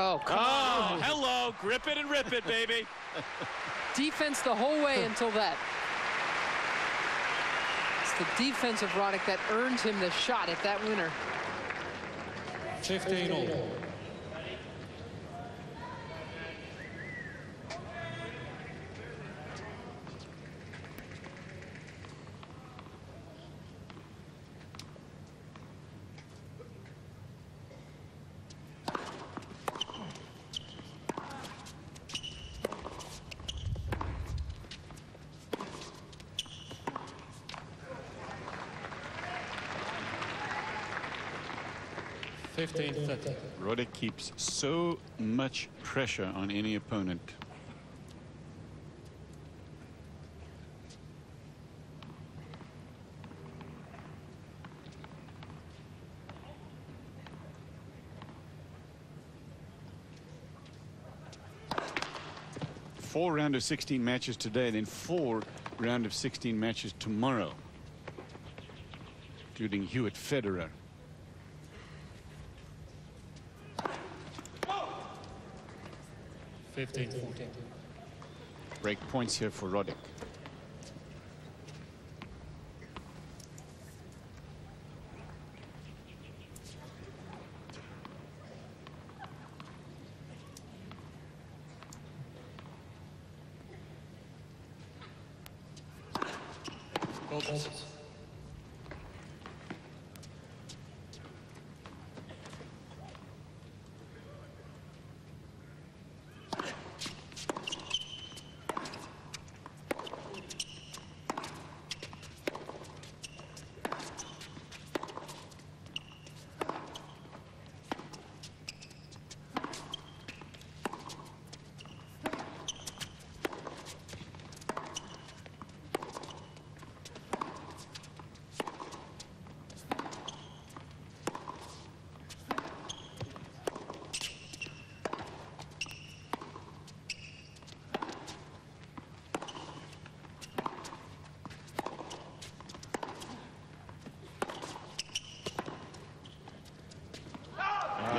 Oh, come on. Hello. Grip it and rip it, baby. Defense the whole way until that. It's the defense of Roddick that earns him the shot at that winner. 15 all. 15-30. Roddick keeps so much pressure on any opponent. Four round of 16 matches today, then 4 round of 16 matches tomorrow, including Hewitt Federer. Oh! 15-14. Break points here for Roddick. Goals.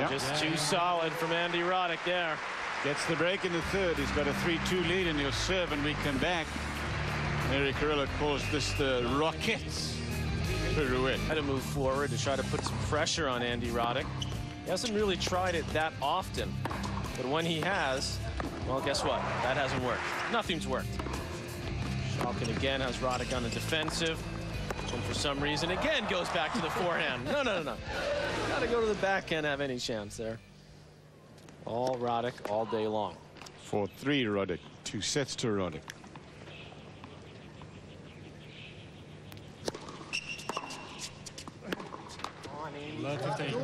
Just too solid from Andy Roddick there. Gets the break in the third. He's got a 3-2 lead, and he'll serve, and we come back. Eric Carrillo calls this the Rockets pirouette. Had to move forward to try to put some pressure on Andy Roddick. He hasn't really tried it that often, but when he has, well, guess what? That hasn't worked. Nothing's worked. Schalken again has Roddick on the defensive, and for some reason again goes back to the forehand. No. Got to go to the backhand, have any chance there. All Roddick all day long. 4-3 Roddick. 2 sets to Roddick. Love 15.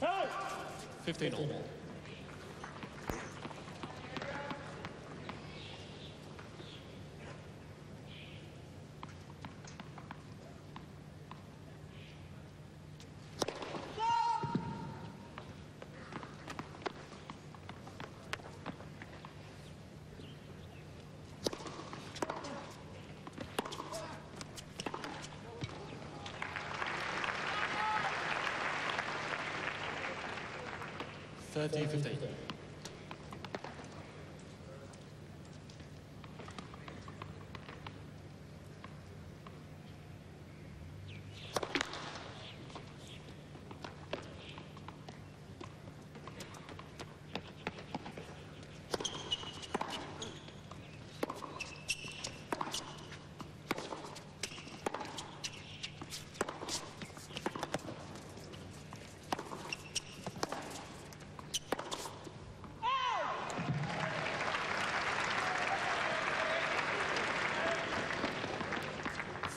Hey! 15 all. $13-15.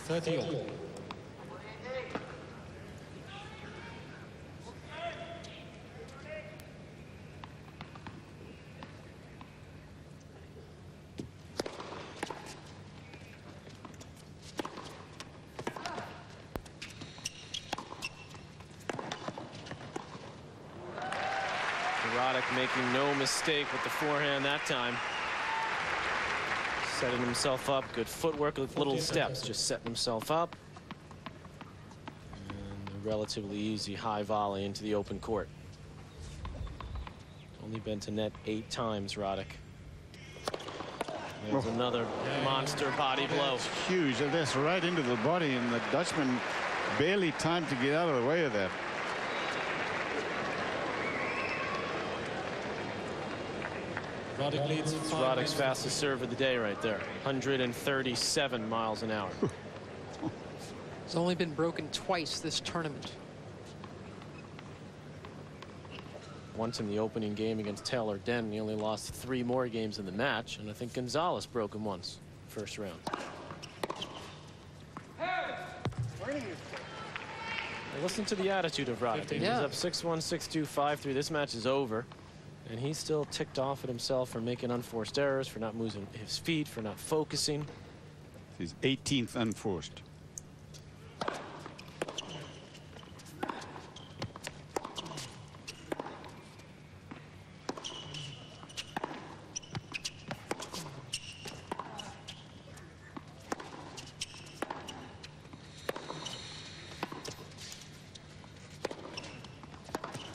$30 all. Roddick making no mistake with the forehand that time. Setting himself up. Good footwork with little steps. Just setting himself up. And a relatively easy high volley into the open court. Only been to net 8 times, Roddick. There's another monster body blow. That's huge. That's right into the body, and the Dutchman barely time to get out of the way of that. Roddick leads. It's Roddick's fastest serve of the day right there. 137 miles an hour. It's only been broken twice this tournament. once in the opening game against Taylor Den. He only lost 3 more games in the match, and I think Gonzalez broke him once, first round. Listen to the attitude of Roddick. He's up 6-1, 6-2, 5-3. This match is over. And he's still ticked off at himself for making unforced errors, for not moving his feet, for not focusing. His 18th unforced.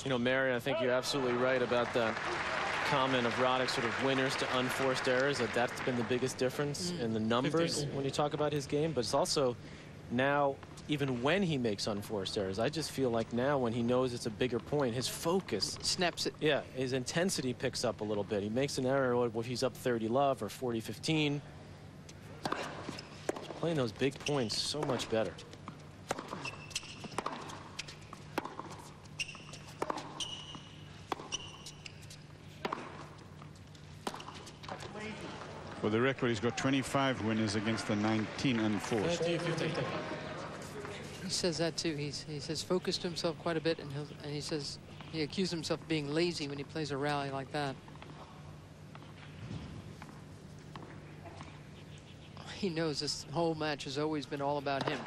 You know, Mary, I think you're absolutely right about that comment of Roddick, sort of winners to unforced errors, that's been the biggest difference in the numbers when you talk about his game. But it's also now, even when he makes unforced errors, I just feel like now when he knows it's a bigger point, his focus snaps it. Yeah, his intensity picks up a little bit. He makes an error if he's up 30-love or 40-15. Playing those big points so much better. For the record, he's got 25 winners against the 19 unforced. He says that too. He says focused himself quite a bit, and he says he accused himself of being lazy when he plays a rally like that. He knows this whole match has always been all about him.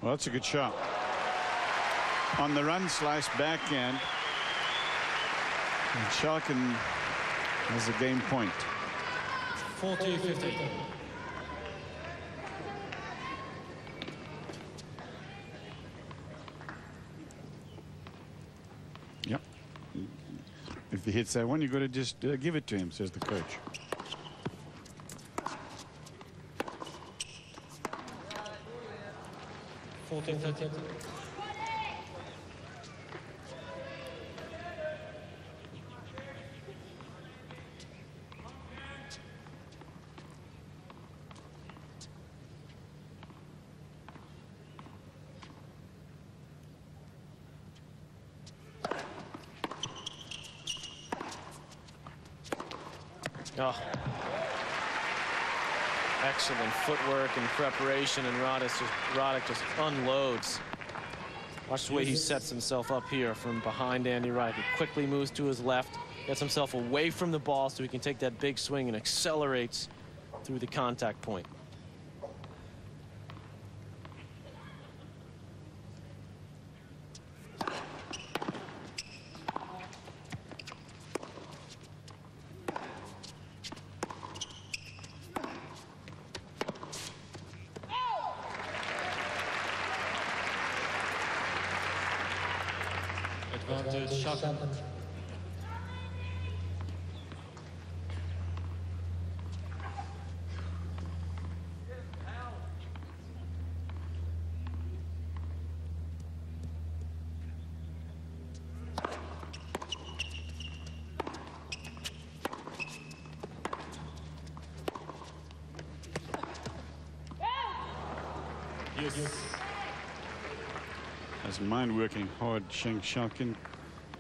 Well, that's a good shot. On the run slice backhand. And Schalken has a game point. 40-50. Yep. If he hits that one, you've got to just give it to him, says the coach. Oh. Excellent footwork and preparation, and Roddick just unloads. Watch the way he sets himself up here from behind Andy Roddick. He quickly moves to his left, gets himself away from the ball so he can take that big swing and accelerates through the contact point. Advantage Schalken. Has mind working hard, Schalken.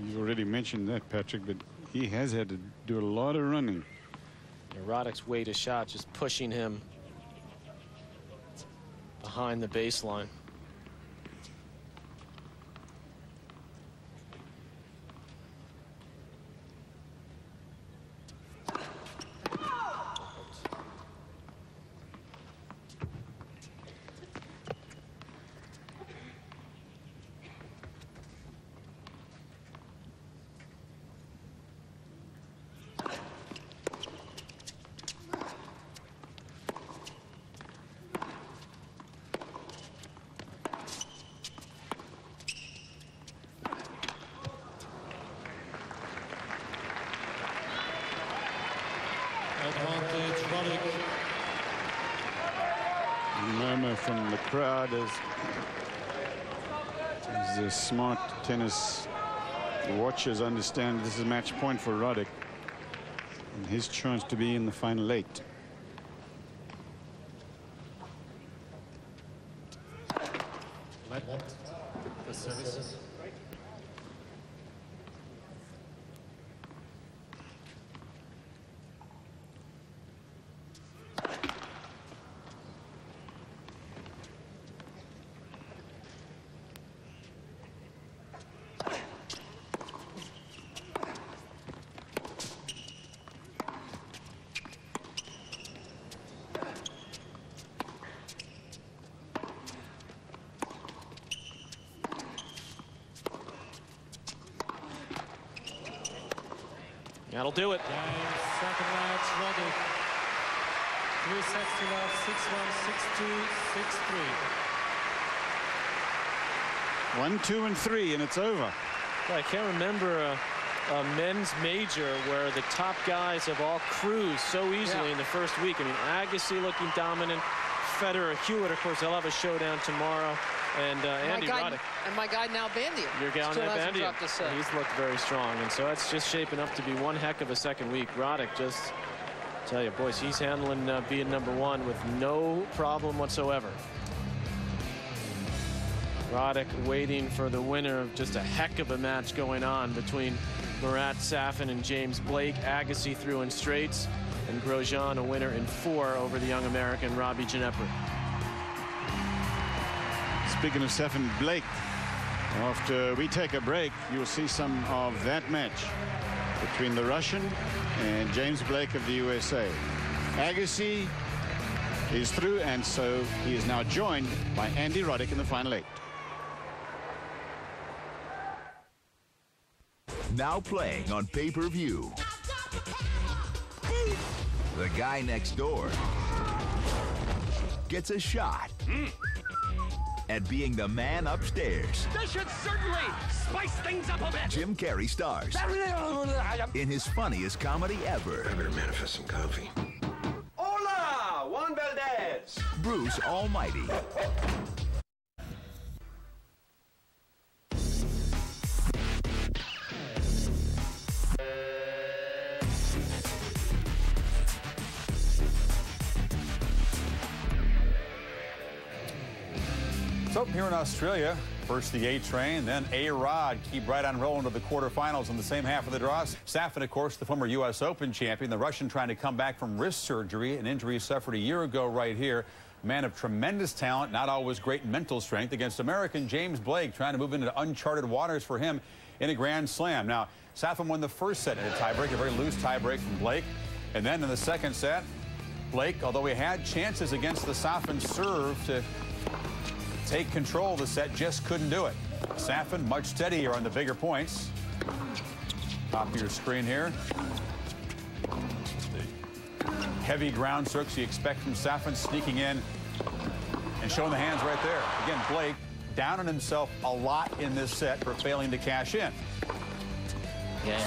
You already mentioned that, Patrick, but he has had to do a lot of running. Roddick's weight of shot just pushing him behind the baseline. Advantage Roddick. Murmur from the crowd as the smart tennis watchers understand this is match point for Roddick and his chance to be in the final 8. The service. That'll do it. Second match, Roddick. 3 sets to love, 6-1, 6-2, 6-3. 1, 2, and 3, and it's over. I can't remember a men's major where the top guys have all cruised so easily in the first week. I mean, Agassi looking dominant. Federer, Hewitt, of course, they'll have a showdown tomorrow. And Andy Roddick. And my guy now Bandian. Your guy now Bandian. He's looked very strong. And so it's just shaping up to be one heck of a second week. Roddick, just tell you, boys, he's handling being #1 with no problem whatsoever. Roddick waiting for the winner of just a heck of a match going on between Marat Safin and James Blake. Agassi through in straights, and Grosjean a winner in 4 over the young American Robbie Ginepri. Speaking of Safin Blake, after we take a break, you'll see some of that match between the Russian and James Blake of the USA. Agassi is through, and so he is now joined by Andy Roddick in the final 8. Now playing on pay-per-view. The guy next door gets a shot at being the man upstairs. This should certainly spice things up a bit. Jim Carrey stars in his funniest comedy ever. I better manifest some coffee. Hola, Juan Valdez. Bruce Almighty. So here in Australia, first the A train, then A-Rod keep right on rolling to the quarterfinals in the same half of the draws. Safin, of course, the former U.S. Open champion, the Russian trying to come back from wrist surgery, an injury he suffered a year ago right here. Man of tremendous talent, not always great mental strength, against American James Blake, trying to move into uncharted waters for him in a Grand Slam. Now, Safin won the first set in a tiebreak, a very loose tiebreak from Blake. And then in the second set, Blake, although he had chances against the Safin serve to take control of the set, just couldn't do it. Safin much steadier on the bigger points. Top of your screen here. Heavy ground strokes you expect from Safin, sneaking in and showing the hands right there. Again, Blake down on himself a lot in this set for failing to cash in.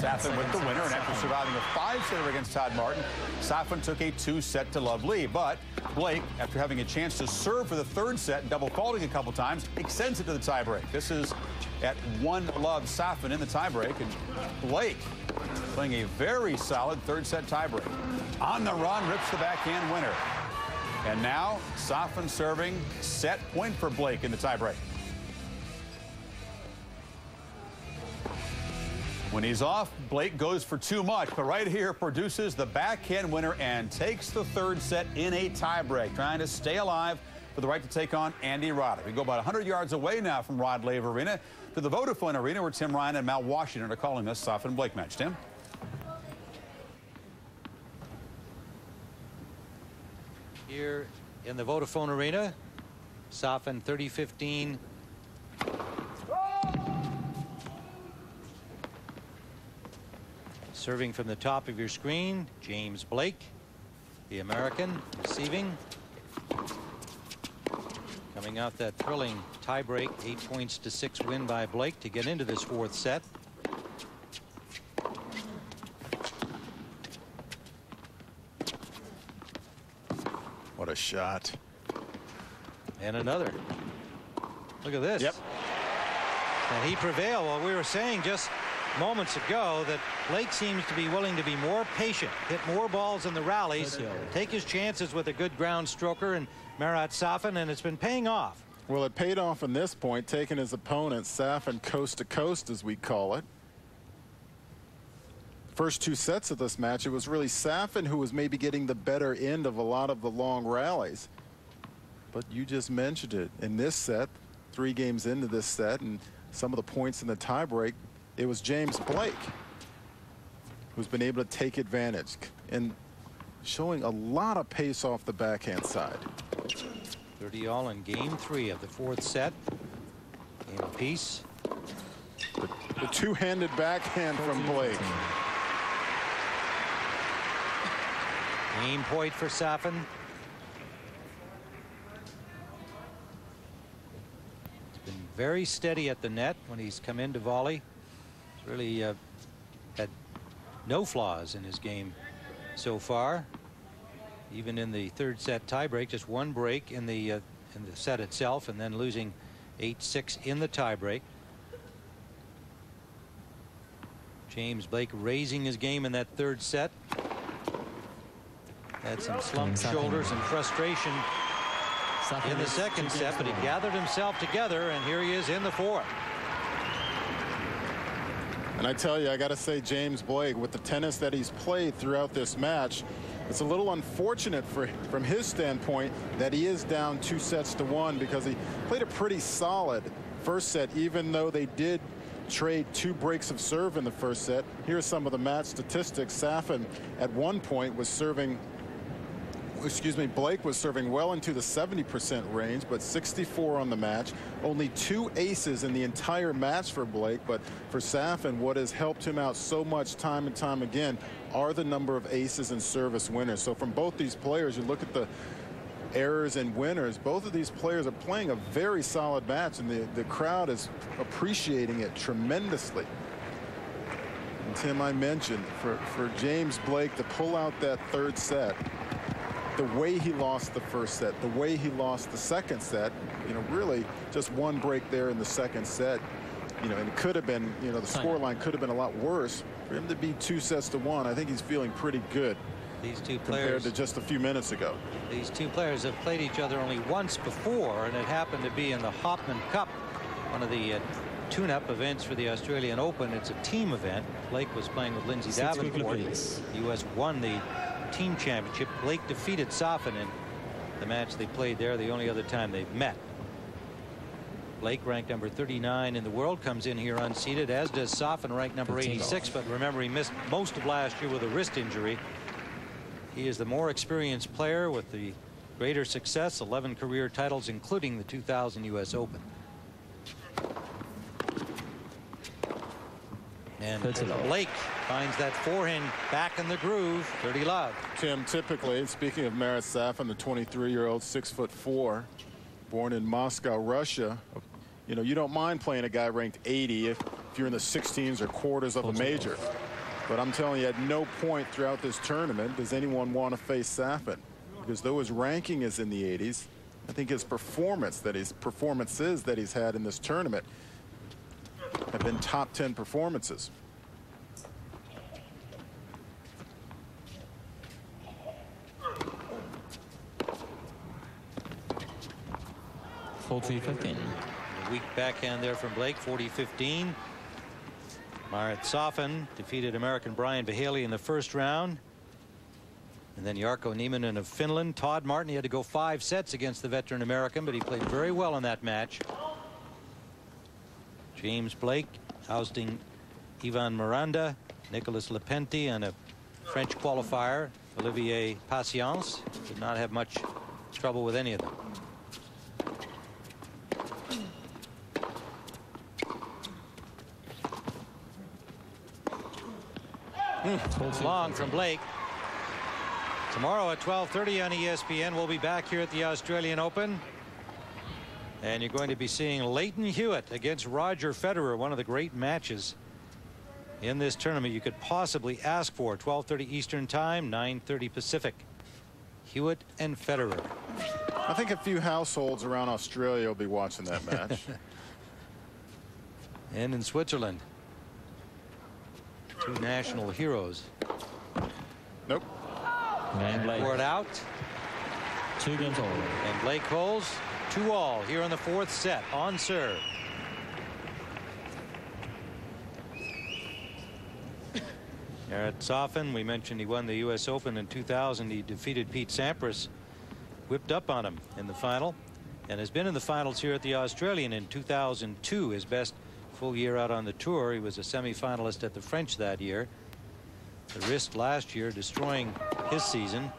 Safin with the winner, and after surviving a 5-setter against Todd Martin, Safin took a 2-set-to-love lead. But Blake, after having a chance to serve for the third set and double faulting a couple times, extends it to the tiebreak. This is at 1-love Safin in the tiebreak, and Blake playing a very solid third-set tiebreak. On the run, rips the backhand winner. And now Safin serving, set point for Blake in the tiebreak. When he's off, Blake goes for too much, but right here produces the backhand winner and takes the third set in a tiebreak, trying to stay alive for the right to take on Andy Roddick. We go about 100 yards away now from Rod Laver Arena to the Vodafone Arena, where Tim Ryan and Mal Washington are calling this Safin Blake match. Tim? Here in the Vodafone Arena, Safin 30-15. Serving from the top of your screen, James Blake, the American, receiving. Coming off that thrilling tiebreak, 8-6 win by Blake to get into this fourth set. What a shot. And another. Look at this. Yep. And he prevailed. Well, we were saying just moments ago that Blake seems to be willing to be more patient, hit more balls in the rallies, take his chances with a good ground stroker and Marat Safin, and it's been paying off. Well, it paid off in this point, taking his opponent Safin coast to coast, as we call it. First 2 sets of this match, it was really Safin who was maybe getting the better end of a lot of the long rallies. But you just mentioned it. In this set, 3 games into this set, and some of the points in the tiebreak, it was James Blake who's been able to take advantage and showing a lot of pace off the backhand side. 30 all in game 3 of the 4th set. Game apiece. The two-handed backhand from Blake. Game point for Safin. He's been very steady at the net when he's come into volley. He's really had no flaws in his game so far. Even in the 3rd set tiebreak, just 1 break in the set itself, and then losing 8-6 in the tiebreak. James Blake raising his game in that 3rd set. Had some slumped shoulders and frustration in the 2nd set, but he gathered himself together, and here he is in the 4th. And I tell you, I got to say, James Blake, with the tennis that he's played throughout this match, it's a little unfortunate from his standpoint that he is down 2 sets to 1, because he played a pretty solid 1st set, even though they did trade 2 breaks of serve in the 1st set. Here's some of the match statistics. Safin at one point was serving, Blake was serving well into the 70% range, but 64 on the match. Only 2 aces in the entire match for Blake, but for Safin, what has helped him out so much time and time again are the number of aces and service winners. So from both these players, you look at the errors and winners, both of these players are playing a very solid match, and the crowd is appreciating it tremendously. And Tim, I mentioned for James Blake to pull out that 3rd set, the way he lost the 1st set, the way he lost the 2nd set, you know, really just 1 break there in the 2nd set, you know, and it could have been, you know, the scoreline could have been a lot worse. For him to be 2 sets to 1, I think he's feeling pretty good. These 2 players, compared to just a few minutes ago. These 2 players have played each other only once before, and it happened to be in the Hopman Cup, one of the tune-up events for the Australian Open. It's a team event. Blake was playing with Lindsay Davenport. The U.S. won the team championship. Blake defeated Safin in the match they played there, the only other time they've met. Blake, ranked number 39 in the world, comes in here unseeded, as does Safin, ranked number 86. But remember, he missed most of last year with a wrist injury. He is the more experienced player with the greater success, 11 career titles, including the 2000 U.S. Open. And Blake finds that forehand back in the groove. 30 love. Tim, typically, speaking of Marat Safin, the 23-year-old, 6'4", born in Moscow, Russia, you know, you don't mind playing a guy ranked 80 if you're in the 16s or quarters of a major. But I'm telling you, at no point throughout this tournament does anyone want to face Safin, because though his ranking is in the 80s, I think his performances that he's had in this tournament have been top 10 performances. A weak backhand there from Blake. 40-15. Marat Safin defeated American Brian Bahaley in the 1st round. And then Jarkko Nieminen of Finland. Todd Martin, he had to go 5 sets against the veteran American, but he played very well in that match. James Blake ousting Ivan Miranda, Nicolas Lepenti, and a French qualifier, Olivier Patience. Did not have much trouble with any of them. Long from Blake. Tomorrow at 12:30 on ESPN, we'll be back here at the Australian Open. And you're going to be seeing Leighton Hewitt against Roger Federer, one of the great matches in this tournament you could possibly ask for. 12:30 Eastern Time, 9:30 Pacific. Hewitt and Federer. I think a few households around Australia will be watching that match. And in Switzerland. Two national heroes. Nope. And Blake out. 2 games over. And Blake holds 2-all here in the 4th set on serve. Garrett Soffen, we mentioned he won the U.S. Open in 2000. He defeated Pete Sampras, whipped up on him in the final, and has been in the finals here at the Australian in 2002, his best full year out on the tour. He was a semi-finalist at the French that year. The wrist last year destroying his season.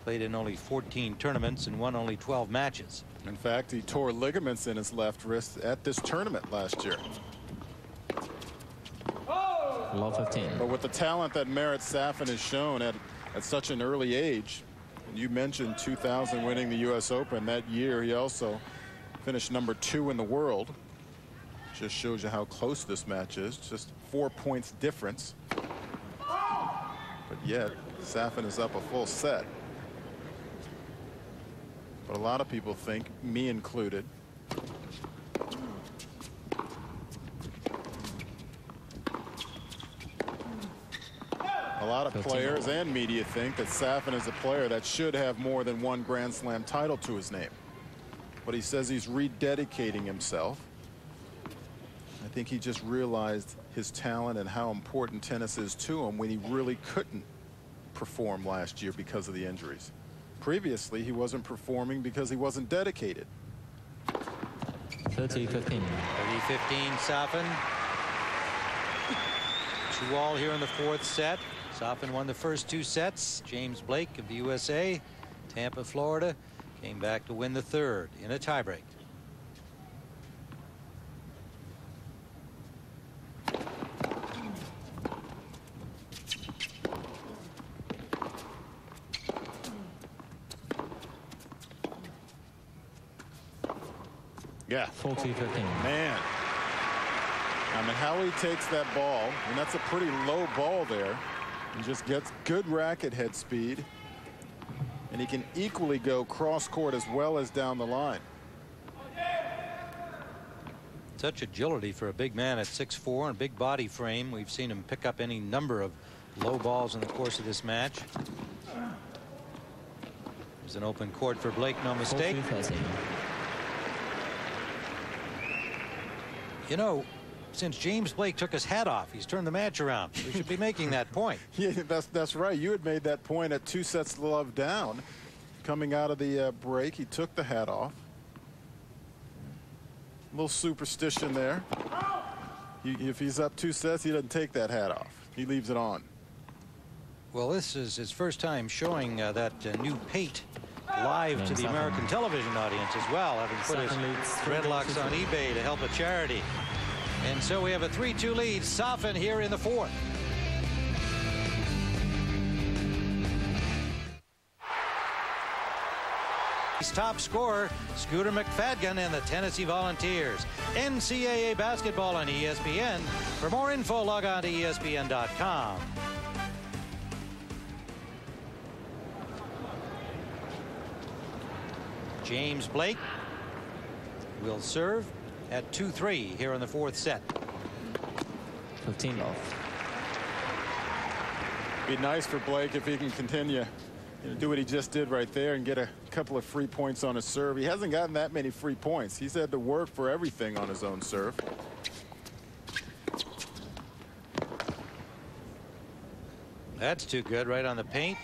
Played in only 14 tournaments and won only 12 matches. In fact, he tore ligaments in his left wrist at this tournament last year. Low 15. But with the talent that Marat Safin has shown at such an early age, and you mentioned 2000 winning the U.S. Open, that year he also finished #2 in the world. Just shows you how close this match is. Just 4 points difference. But yet, Safin is up a full set. But a lot of people think, me included, a lot of players and media think that Safin is a player that should have more than 1 Grand Slam title to his name. But he says he's rededicating himself. I think he just realized his talent and how important tennis is to him when he really couldn't perform last year because of the injuries. Previously, he wasn't performing because he wasn't dedicated. 30-15. 30-15, Safin. 2-all here in the 4th set. Safin won the first 2 sets. James Blake of the USA, Tampa, Florida, came back to win the 3rd in a tiebreak. Yeah. 40-15. Man. I mean, how he takes that ball, and that's a pretty low ball there, and just gets good racket head speed, and he can equally go cross court as well as down the line. Such agility for a big man at 6'4" and big body frame. We've seen him pick up any number of low balls in the course of this match. There's an open court for Blake, no mistake. You know, since James Blake took his hat off, he's turned the match around. We should be making that point. Yeah, that's right. You had made that point at 2 sets to love down. Coming out of the break, he took the hat off. A little superstition there. If he's up 2 sets, he doesn't take that hat off. He leaves it on. Well, this is his first time showing that new pate live to the American television audience as well, having put his dreadlocks on eBay to help a charity. And so we have a 3-2 lead. Safin here in the 4th. His top scorer, Scooter McFadden and the Tennessee Volunteers. NCAA basketball on ESPN. For more info, log on to ESPN.com. James Blake will serve at 2-3 here in the 4th set. 15 off. Be nice for Blake if he can continue, do what he just did right there and get a couple of free points on his serve. He hasn't gotten that many free points. He's had to work for everything on his own serve. That's too good, right on the paint.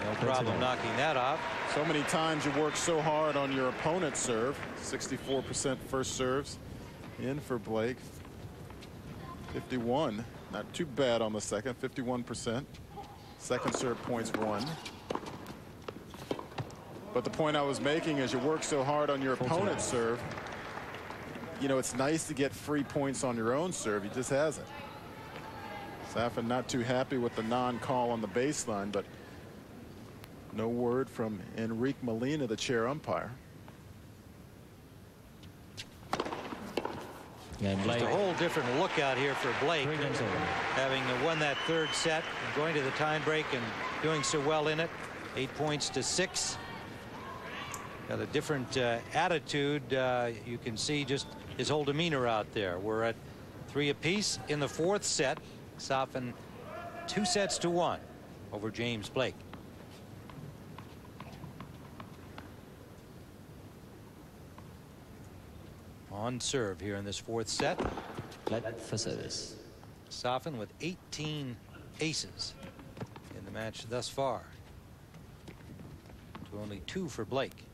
No problem knocking that off. So many times you work so hard on your opponent's serve. 64% first serves in for Blake. 51, not too bad on the second. 51%. Second serve points won. But the point I was making is you work so hard on your opponent's serve. You know, it's nice to get free points on your own serve. He just hasn't. Safin not too happy with the non-call on the baseline, but no word from Enrique Molina, the chair umpire. Just a whole different look out here for Blake, having won that 3rd set and going to the time break and doing so well in it. 8 points to 6. Got a different attitude. You can see just his whole demeanor out there. We're at 3 apiece in the 4th set. Safin 2-1 over James Blake. On serve here in this fourth set. Flat for service. Safin with 18 aces in the match thus far, to only 2 for Blake.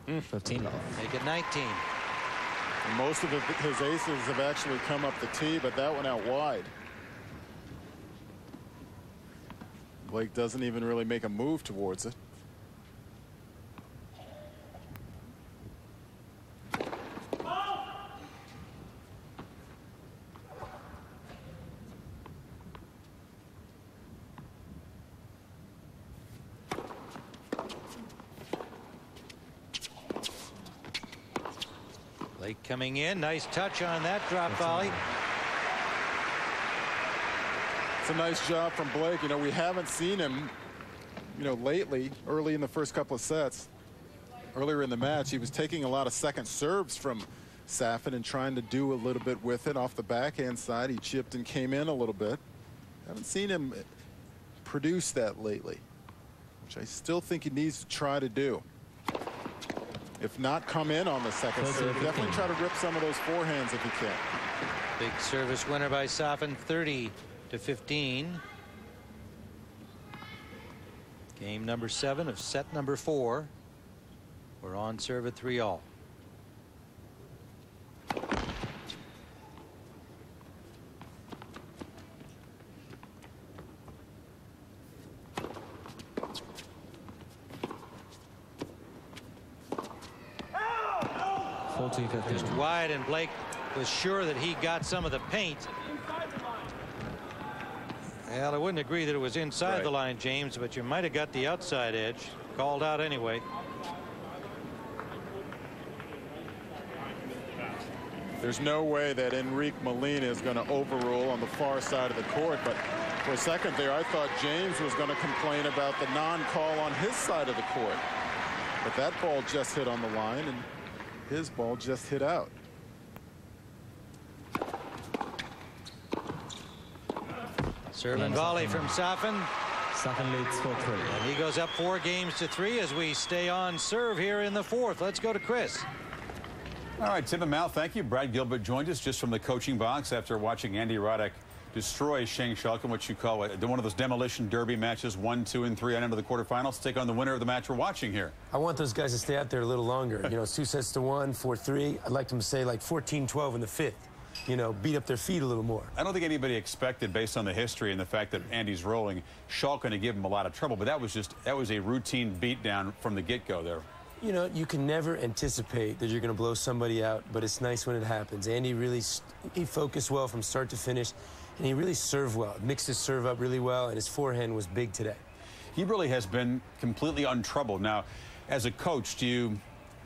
Mm. 15 off. Make it 19. And most of his aces have actually come up the tee, but that one out wide. Blake doesn't even really make a move towards it. Blake coming in. Nice touch on that drop volley. It's a nice job from Blake. You know, we haven't seen him, you know, lately, early in the first couple of sets. Earlier in the match, he was taking a lot of second serves from Safin and trying to do a little bit with it off the backhand side. He chipped and came in a little bit. Haven't seen him produce that lately, which I still think he needs to try to do. If not, come in on the second serve. Definitely try to rip some of those forehands if he can. Big service winner by Safin, 30-15. Game number 7 of set number 4. We're on serve at 3-all. Just wide, and Blake was sure that he got some of the paint. Well, I wouldn't agree that it was inside the line, James, but you might have got the outside edge. Called out anyway. There's no way that Enrique Molina is going to overrule on the far side of the court, but for a second there I thought James was going to complain about the non-call on his side of the court. But that ball just hit on the line, and his ball just hit out. Serve and volley from Safin. Safin leads 4-3. And he goes up 4 games to 3 as we stay on serve here in the 4th. Let's go to Chris. All right, Tim and Mal, thank you. Brad Gilbert joined us just from the coaching box after watching Andy Roddick destroy Sheng Schalken, what you call one of those demolition derby matches, 1, 2, and 3 on into the quarterfinals. Take on the winner of the match we're watching here. I want those guys to stay out there a little longer. You know, it's 2-1, 4-3. I'd like them to say like 14-12 in the 5th. You know, beat up their feet a little more. I don't think anybody expected, based on the history and the fact that Andy's rolling, Schalken to give him a lot of trouble. But that was a routine beatdown from the get-go there. You know, you can never anticipate that you're going to blow somebody out, but it's nice when it happens. Andy really, he focused well from start to finish, and he really served well. Mixed his serve up really well, and his forehand was big today. He really has been completely untroubled. Now, as a coach, do you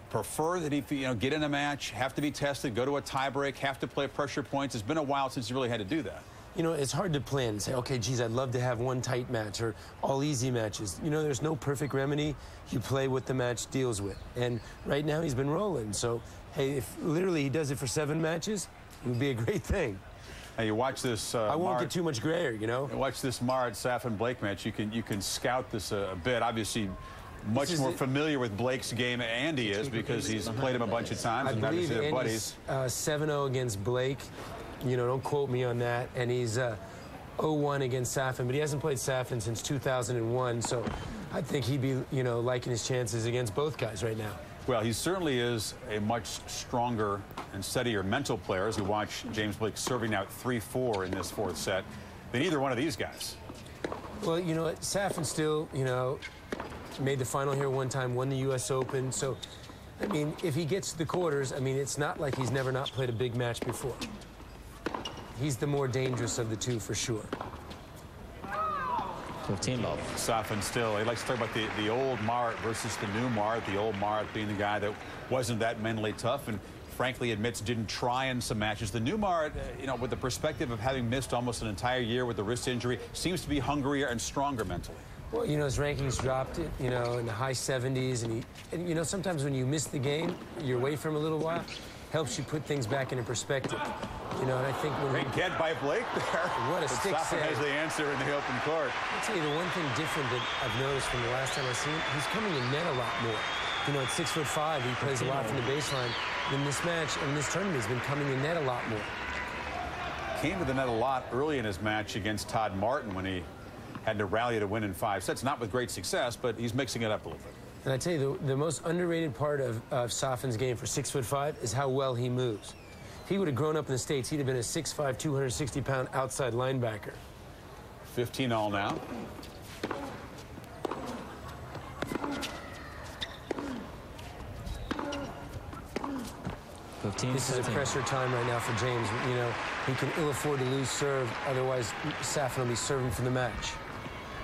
prefer that he, get in a match, have to be tested, go to a tiebreak, have to play pressure points? It's been a while since you really had to do that. You know, it's hard to plan and say, okay, geez, I'd love to have one tight match or all easy matches. You know, there's no perfect remedy. You play what the match deals with. And right now he's been rolling. So, hey, if literally he does it for 7 matches, it would be a great thing. Now you watch this. I won't get too much grayer, you know. Watch this Marat Safin Blake match. You can scout this a bit. Obviously, much more familiar with Blake's game Andy is because he's played him a bunch of times. I and believe they're Andy's buddies. 7-0 against Blake. You know, don't quote me on that. And he's 0-1 against Safin, but he hasn't played Safin since 2001. So I think he'd be, liking his chances against both guys right now. Well, he certainly is a much stronger and steadier mental player, as we watch James Blake serving out 3-4 in this 4th set, than either one of these guys. Well, you know what? Safin still, made the final here one time, won the U.S. Open. So, I mean, if he gets to the quarters, I mean, it's not like he's never not played a big match before. He's the more dangerous of the two for sure. 15 love. Safin still, he likes to talk about the old Marat versus the new Marat. The old Marat being the guy that wasn't that mentally tough and frankly admits didn't try in some matches. The new Marat, with the perspective of having missed almost an entire year with the wrist injury, seems to be hungrier and stronger mentally. Well, you know, his rankings dropped, you know, in the high 70s, and you know, sometimes when you miss the game, you're away from a little while, helps you put things back into perspective. You know, and I think when Great get by Blake there. What a stick Safin save. has the answer in the open court. I'll tell you the one thing different that I've noticed from the last time I've seen him, he's coming in net a lot more. You know, at 6'5", he plays a lot from the baseline. In this match, in this tournament, he's been coming in net a lot more. Came to the net a lot early in his match against Todd Martin when he had to rally to win in 5 sets. Not with great success, but he's mixing it up a little bit. And I tell you, the most underrated part of Safin's game for 6'5" is how well he moves. If he would have grown up in the States, he'd have been a 6'5", 260-pound outside linebacker. 15 all now. This is a pressure time right now for James. You know, he can ill afford to lose serve, otherwise Safin will be serving for the match.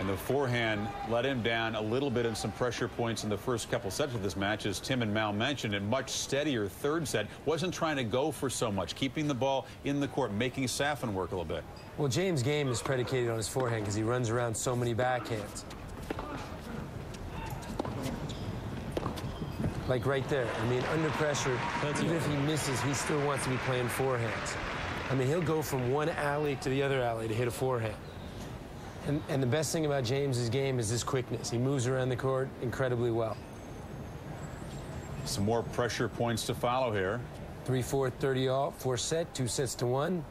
And the forehand let him down a little bit in some pressure points in the first couple sets of this match, as Tim and Mal mentioned. A much steadier third set. Wasn't trying to go for so much, keeping the ball in the court, making Safin work a little bit. Well, James' game is predicated on his forehand because he runs around so many backhands. Like right there. I mean, under pressure, even if he misses, he still wants to be playing forehands. I mean, he'll go from one alley to the other alley to hit a forehand. And the best thing about James's game is his quickness. He moves around the court incredibly well. Some more pressure points to follow here. 3-4, 30 all, 4 set, 2 sets to 1.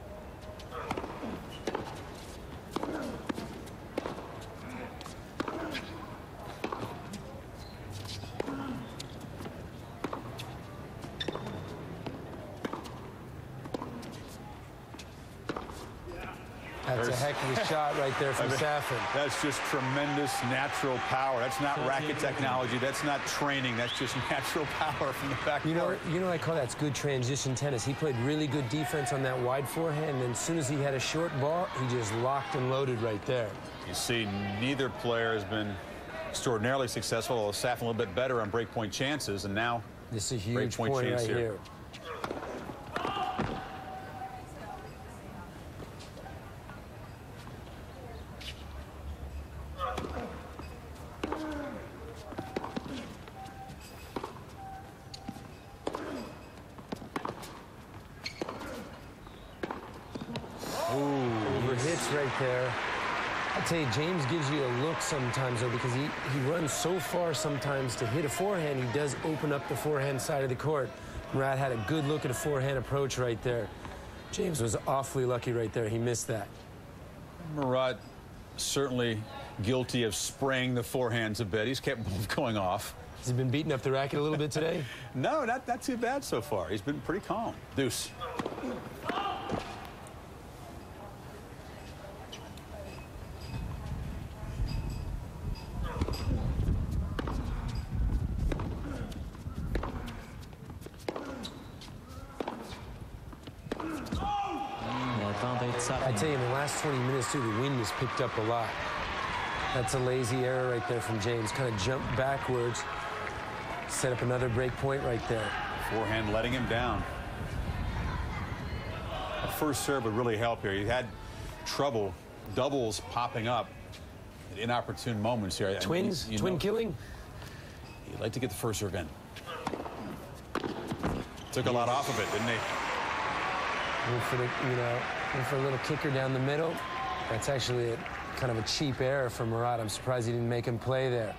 That's a heck of a shot right there from Safin. That's just tremendous natural power. That's not racket technology. That's not training. That's just natural power from the back court. You know, I call that's good transition tennis. He played really good defense on that wide forehand, and as soon as he had a short ball, he just locked and loaded right there. You see, neither player has been extraordinarily successful, although Safin a little bit better on breakpoint chances, and now this is a huge point right here. Overhits right there. I tell you, James gives you a look sometimes, though, because he runs so far sometimes to hit a forehand. He does open up the forehand side of the court. Murat had a good look at a forehand approach right there. James was awfully lucky right there. He missed that. Murat certainly guilty of spraying the forehands a bit. He's kept both going off. Has he been beating up the racket a little bit today? No, not too bad so far. He's been pretty calm. Deuce. I tell you, in the last 20 minutes, too, the wind has picked up a lot. That's a lazy error right there from James. Kind of jumped backwards, set up another break point right there. Forehand letting him down. A first serve would really help here. He had trouble, doubles popping up at inopportune moments here. Twins? Twin killing? He'd like to get the first serve in. Took a lot off of it, didn't he? Went for the, went for a little kicker down the middle. That's actually kind of a cheap error from Murat. I'm surprised he didn't make him play there.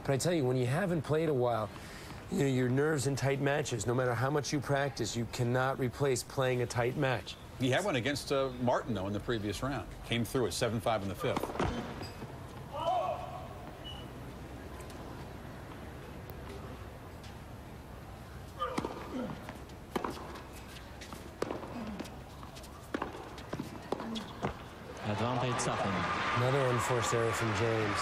But I tell you, when you haven't played a while, you know, your nerves in tight matches, no matter how much you practice, you cannot replace playing a tight match. He had one against Martin, though, in the previous round. Came through at 7-5 in the 5th. Another unforced error from James.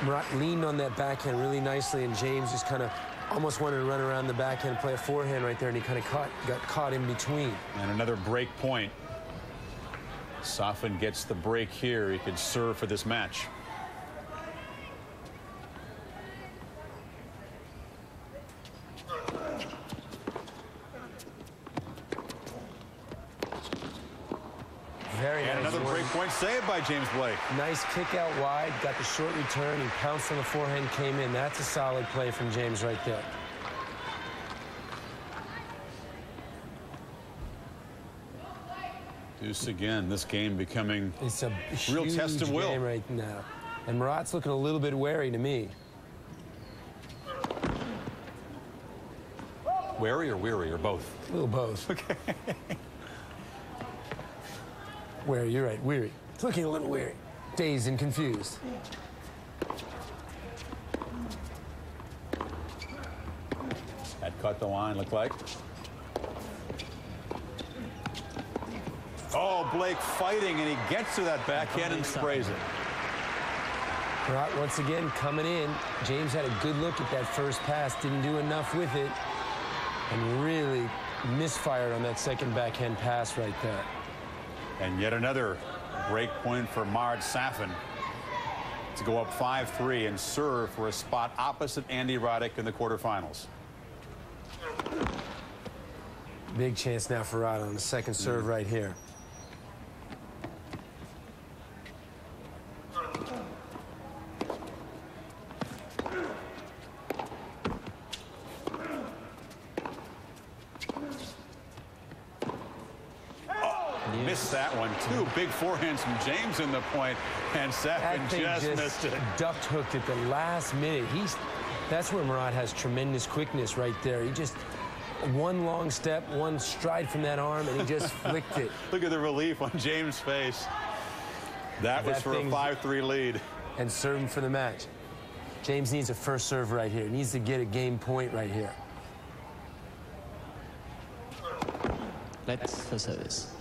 Murat leaned on that backhand really nicely, and James just kind of almost wanted to run around the backhand and play a forehand right there, and he kind of got caught in between. And another break point. Safin gets the break here. He could serve for this match. Very nice another break Point saved by James Blake. Nice kick out wide, got the short return. He pounced on the forehand, came in. That's a solid play from James right there. Deuce again. This game becoming it's a real huge test of will game right now. And Murat's looking a little bit wary to me. Wary or weary or both? A little both. Okay. Wary, you're right, weary. It's looking a little weary. Dazed and confused. That cut the line, looked like. Oh, Blake fighting, and he gets to that backhand and sprays it. Murat once again coming in. James had a good look at that first pass, didn't do enough with it, and really misfired on that second backhand pass right there. And yet another break point for Marat Safin to go up 5-3 and serve for a spot opposite Andy Roddick in the quarterfinals. Big chance now for Roddick on the second serve right here. Missed that one. Two big forehands from James in the point, and Safin just missed it. Ducked hooked at the last minute. That's where Murat has tremendous quickness right there. He just one long step, one stride from that arm, and he just flicked it. Look at the relief on James' face. That was for a 5-3 lead. And serving for the match. James needs a first serve right here. He needs to get a game point right here. Let's for service.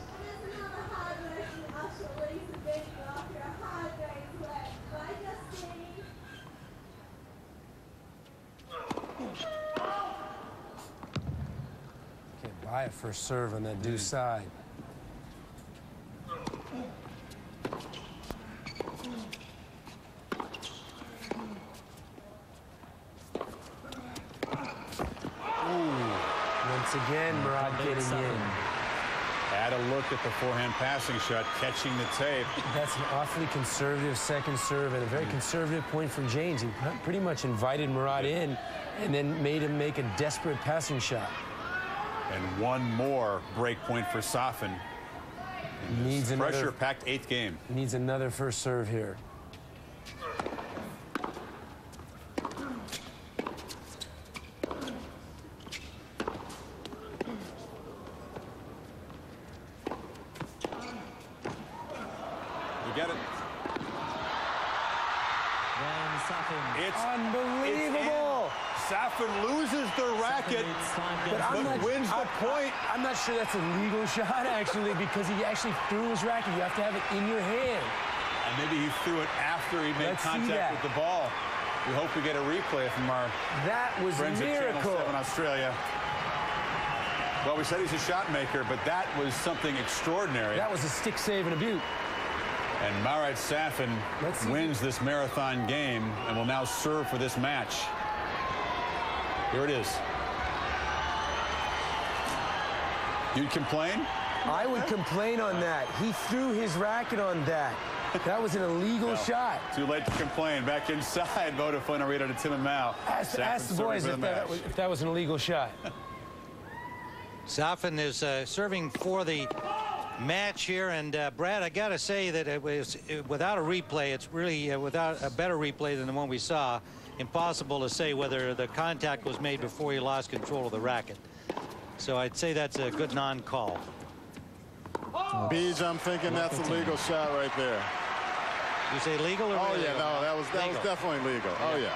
Buy a first serve on that deuce side. Once again, Murat getting in. Had a look at the forehand passing shot, catching the tape. That's an awfully conservative second serve and a very conservative point from James. He pretty much invited Murat in and then made him make a desperate passing shot. And one more break point for Safin. Needs another pressure-packed 8th game. Needs another first serve here. You get it. It's unbelievable. Safin loses the racket, but wins the point. I'm not sure that's a legal shot, actually, because he actually threw his racket. You have to have it in your hand. And maybe he threw it after he made contact with the ball. We hope we get a replay from our friends at Channel 7 Australia. Well, we said he's a shot maker, but that was something extraordinary. That was a stick save and a beaut. And Marat Safin wins this marathon game and will now serve for this match. Here it is. You'd complain? I would complain on that. He threw his racket on that. That was an illegal shot. Too late to complain. Back inside Vodafone Arena to Tim and Mao. Ask the boys if that was an illegal shot. Safin is serving for the match here, and Brad, I gotta say that it was without a replay, it's really without a better replay than the one we saw, impossible to say whether the contact was made before he lost control of the racket. So I'd say that's a good non-call. Beej, I'm thinking that's a legal shot right there. You say legal or illegal? Yeah, no, that was definitely legal. Oh yeah.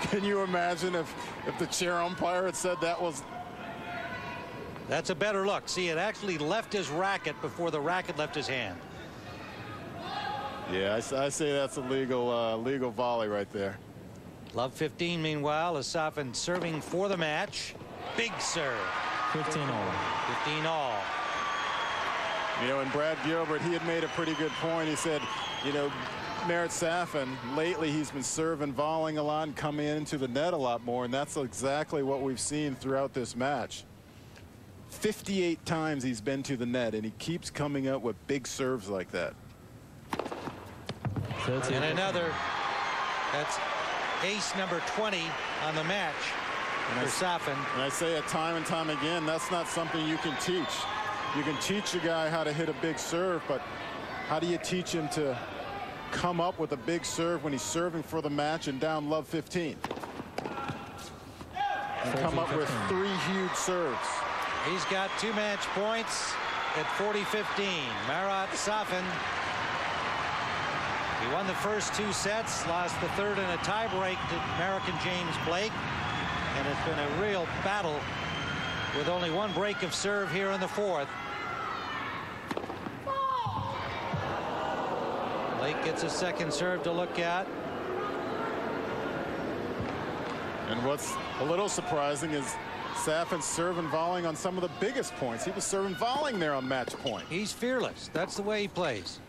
Can you imagine if the chair umpire had said that was? That's a better look. See, it actually left his racket before the racket left his hand. Yeah, I say that's a legal volley right there. Love 15, meanwhile, is Safin serving for the match. Big serve. 15 all. 15 all. You know, and Brad Gilbert, he had made a pretty good point. He said, you know, Marat Safin, lately he's been serving, volleying a lot, and coming into the net a lot more, and that's exactly what we've seen throughout this match. 58 times he's been to the net, and he keeps coming up with big serves like that. And another, that's ace number 20 on the match for Safin. And I say it time and time again, that's not something you can teach. You can teach a guy how to hit a big serve, but how do you teach him to come up with a big serve when he's serving for the match and down love 15? And come up with 3 huge serves. He's got 2 match points at 40-15. Marat Safin. He won the first 2 sets, lost the third in a tiebreak to American James Blake. And it's been a real battle with only 1 break of serve here in the 4th. Blake gets a second serve to look at. And what's a little surprising is Safin's serving volleying on some of the biggest points. He was serving volleying there on match point. He's fearless. That's the way he plays.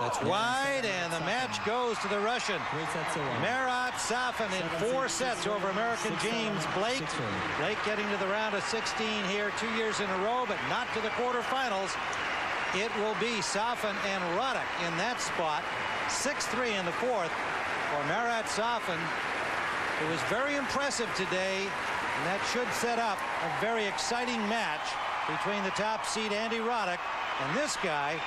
That's wide, and the match goes to the Russian. Marat Safin in 4 sets over American James Blake. Blake getting to the round of 16 here 2 years in a row, but not to the quarterfinals. It will be Safin and Roddick in that spot. 6-3 in the 4th for Marat Safin. It was very impressive today, and that should set up a very exciting match between the top seed Andy Roddick and this guy,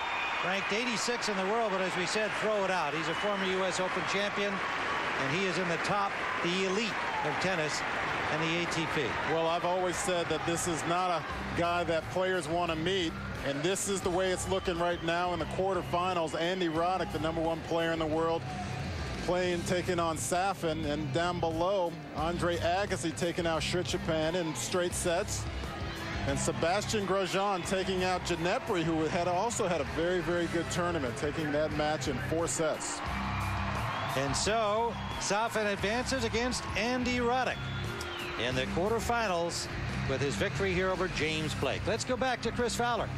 ranked 86 in the world, but as we said, throw it out. He's a former U.S. Open champion, and he is in the top, the elite of tennis and the ATP. Well, I've always said that this is not a guy that players want to meet, and this is the way it's looking right now in the quarterfinals. Andy Roddick, the #1 player in the world, taking on Safin, and down below, Andre Agassi taking out Srichaphan in straight sets. And Sebastian Grosjean taking out Ginepri, who also had a very, very good tournament, taking that match in 4 sets. And so Safin advances against Andy Roddick in the quarterfinals with his victory here over James Blake. Let's go back to Chris Fowler.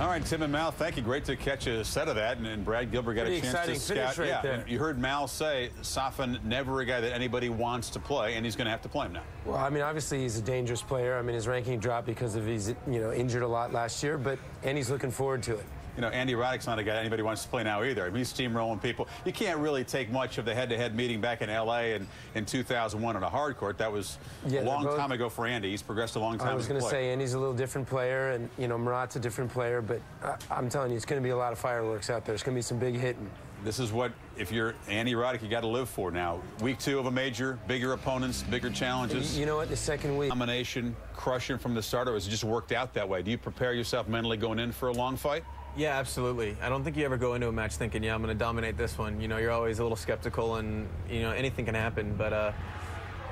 All right, Tim and Mal, thank you. Great to catch a set of that. And Brad Gilbert got a chance to scout. There. You heard Mal say Safin never a guy that anybody wants to play, and he's going to have to play him now. Well, I mean, obviously he's a dangerous player. I mean, his ranking dropped because of he's injured a lot last year, and he's looking forward to it. You know, Andy Roddick's not a guy anybody wants to play now either. I mean, he's steamrolling people. You can't really take much of the head-to-head meeting back in L.A. in 2001 on a hard court. That was a long time ago for Andy. He's progressed a long time. I was going to say Andy's a little different player, and Marat's a different player. But I'm telling you, it's going to be a lot of fireworks out there. It's going to be some big hitting. This is what, if you're Andy Roddick, you got to live for now. Week 2 of a major, bigger opponents, bigger challenges. You know what? The second week, domination, crushing from the start. It was just worked out that way. Do you prepare yourself mentally going in for a long fight? Yeah, absolutely. I don't think you ever go into a match thinking, yeah, I'm going to dominate this one. You're always a little skeptical, and anything can happen. But I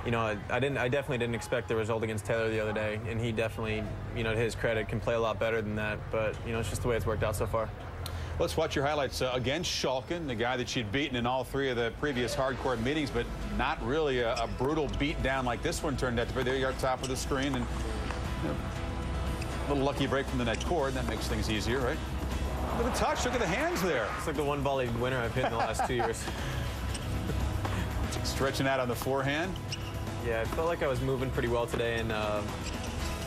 definitely didn't expect the result against Taylor the other day, and he definitely, to his credit, can play a lot better than that. But it's just the way it's worked out so far. Let's watch your highlights against Schalken, the guy that she'd beaten in all 3 of the previous hardcore meetings, but not really a brutal beat down like this one turned out to be. There you are, top of the screen, and a little lucky break from the net cord. That makes things easier, right? Look at the touch. Look at the hands there. It's like the one volley winner I've hit in the last 2 years. Stretching out on the forehand. Yeah, I felt like I was moving pretty well today, and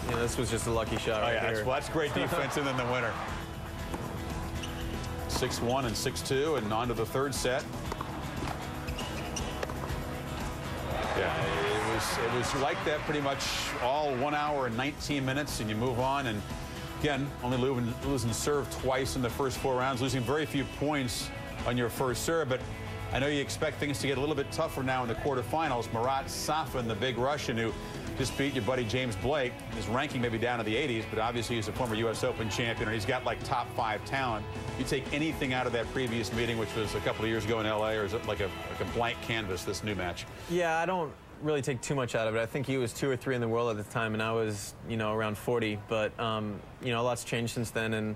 this was just a lucky shot right here. That's great defense, and then the winner. 6-1 and 6-2, and on to the 3rd set. Yeah, it was like that pretty much all 1 hour and 19 minutes, and you move on. And again, only losing serve twice in the first 4 rounds, losing very few points on your first serve. But I know you expect things to get a little bit tougher now in the quarterfinals. Marat Safin, the big Russian who just beat your buddy James Blake. His ranking may be down in the 80s, but obviously he's a former U.S. Open champion, and he's got like top 5 talent. You take anything out of that previous meeting, which was a couple of years ago in L.A., or is it like a blank canvas, this new match? Yeah, I don't really take too much out of it. I think he was 2 or 3 in the world at the time, and I was, around 40. But, a lot's changed since then. And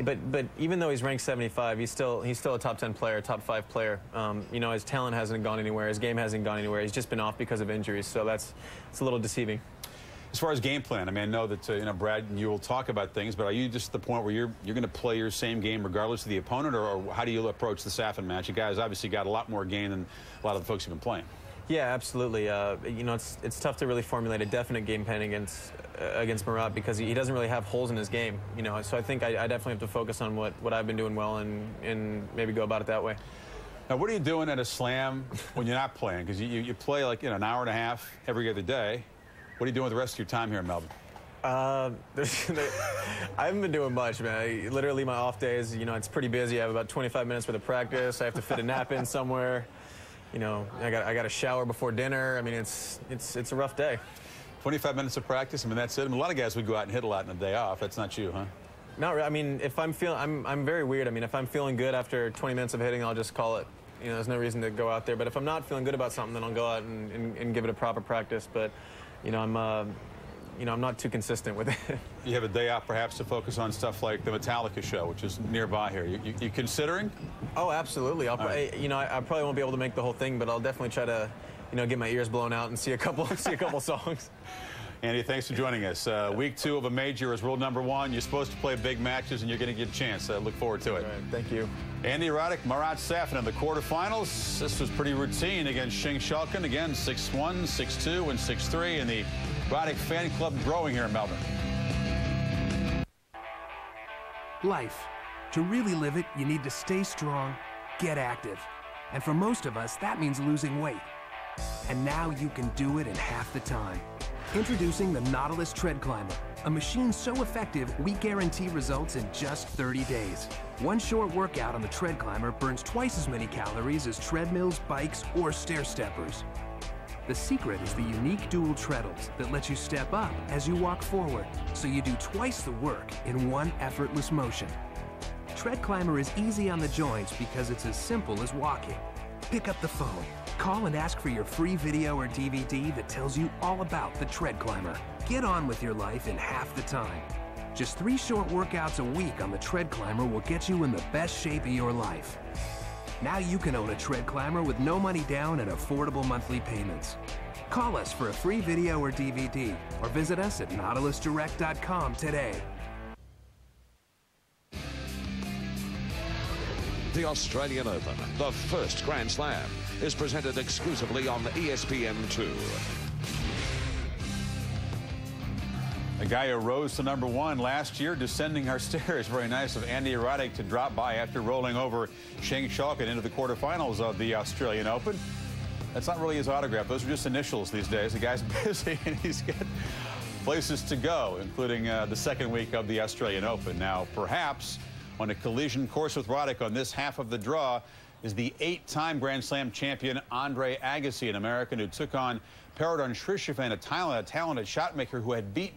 but even though he's ranked 75, he's still a top 10 player, top 5 player. His talent hasn't gone anywhere. His game hasn't gone anywhere. He's just been off because of injuries. So it's a little deceiving. As far as game plan, I mean, I know that Brad and you will talk about things, but are you just at the point where you're going to play your same game regardless of the opponent, or how do you approach the Safin match? You guys obviously got a lot more game than a lot of the folks who've been playing. Yeah, absolutely. You know, it's tough to really formulate a definite game plan against Marat because he doesn't really have holes in his game. You know, so I think I definitely have to focus on what I've been doing well and maybe go about it that way. Now, what are you doing at a slam when you're not playing? Because you play like an hour and a half every other day. What are you doing with the rest of your time here in Melbourne? I haven't been doing much, man. Literally, my off days, you know, it's pretty busy. I have about 25 minutes worth of practice. I have to fit a nap in somewhere. You know, I got a shower before dinner. I mean, it's a rough day. 25 minutes of practice. I mean, that's it. I mean, a lot of guys would go out and hit a lot in a day off. That's not you, huh? No, I mean, if I'm feeling, I'm very weird. I mean, if I'm feeling good after 20 minutes of hitting, I'll just call it. You know, there's no reason to go out there. But if I'm not feeling good about something, then I'll go out and give it a proper practice. But, you know, I'm not too consistent with it. You have a day off, perhaps, to focus on stuff like the Metallica show, which is nearby here. You considering? Oh, absolutely. You know, I probably won't be able to make the whole thing, but I'll definitely try to, you know, get my ears blown out and see a couple songs. Andy, thanks for joining us. Week 2 of a major is rule number 1. You're supposed to play big matches, and you're going to get a chance. Look forward to it. All right, thank you. Andy Roddick, Marat Safin in the quarterfinals. This was pretty routine against Schalken. Again, 6-1, 6-2, and 6-3. And the Roddick fan club growing here in Melbourne. Life. To really live it, you need to stay strong, get active. And for most of us, that means losing weight. And now you can do it in half the time. Introducing the Nautilus Tread Climber, a machine so effective we guarantee results in just 30 days. One short workout on the Tread Climber burns twice as many calories as treadmills, bikes, or stair steppers. The secret is the unique dual treadles that let you step up as you walk forward, so you do twice the work in one effortless motion. Tread Climber is easy on the joints because it's as simple as walking. Pick up the phone, call and ask for your free video or DVD that tells you all about the Tread Climber. Get on with your life in half the time. Just 3 short workouts a week on the Tread Climber will get you in the best shape of your life. Now you can own a Tread Climber with no money down and affordable monthly payments. Call us for a free video or DVD, or visit us at nautilusdirect.com today. The Australian Open, the first Grand Slam, is presented exclusively on ESPN2. A guy who rose to number 1 last year, descending our stairs. Very nice of Andy Roddick to drop by after rolling over Schalken into the quarterfinals of the Australian Open. That's not really his autograph. Those are just initials these days. The guy's busy and he's got places to go, including the second week of the Australian Open. Now, perhaps on a collision course with Roddick on this half of the draw is the 8-time Grand Slam champion Andre Agassi, an American who took on Perodon Shrishafan, a talented shot maker who had beat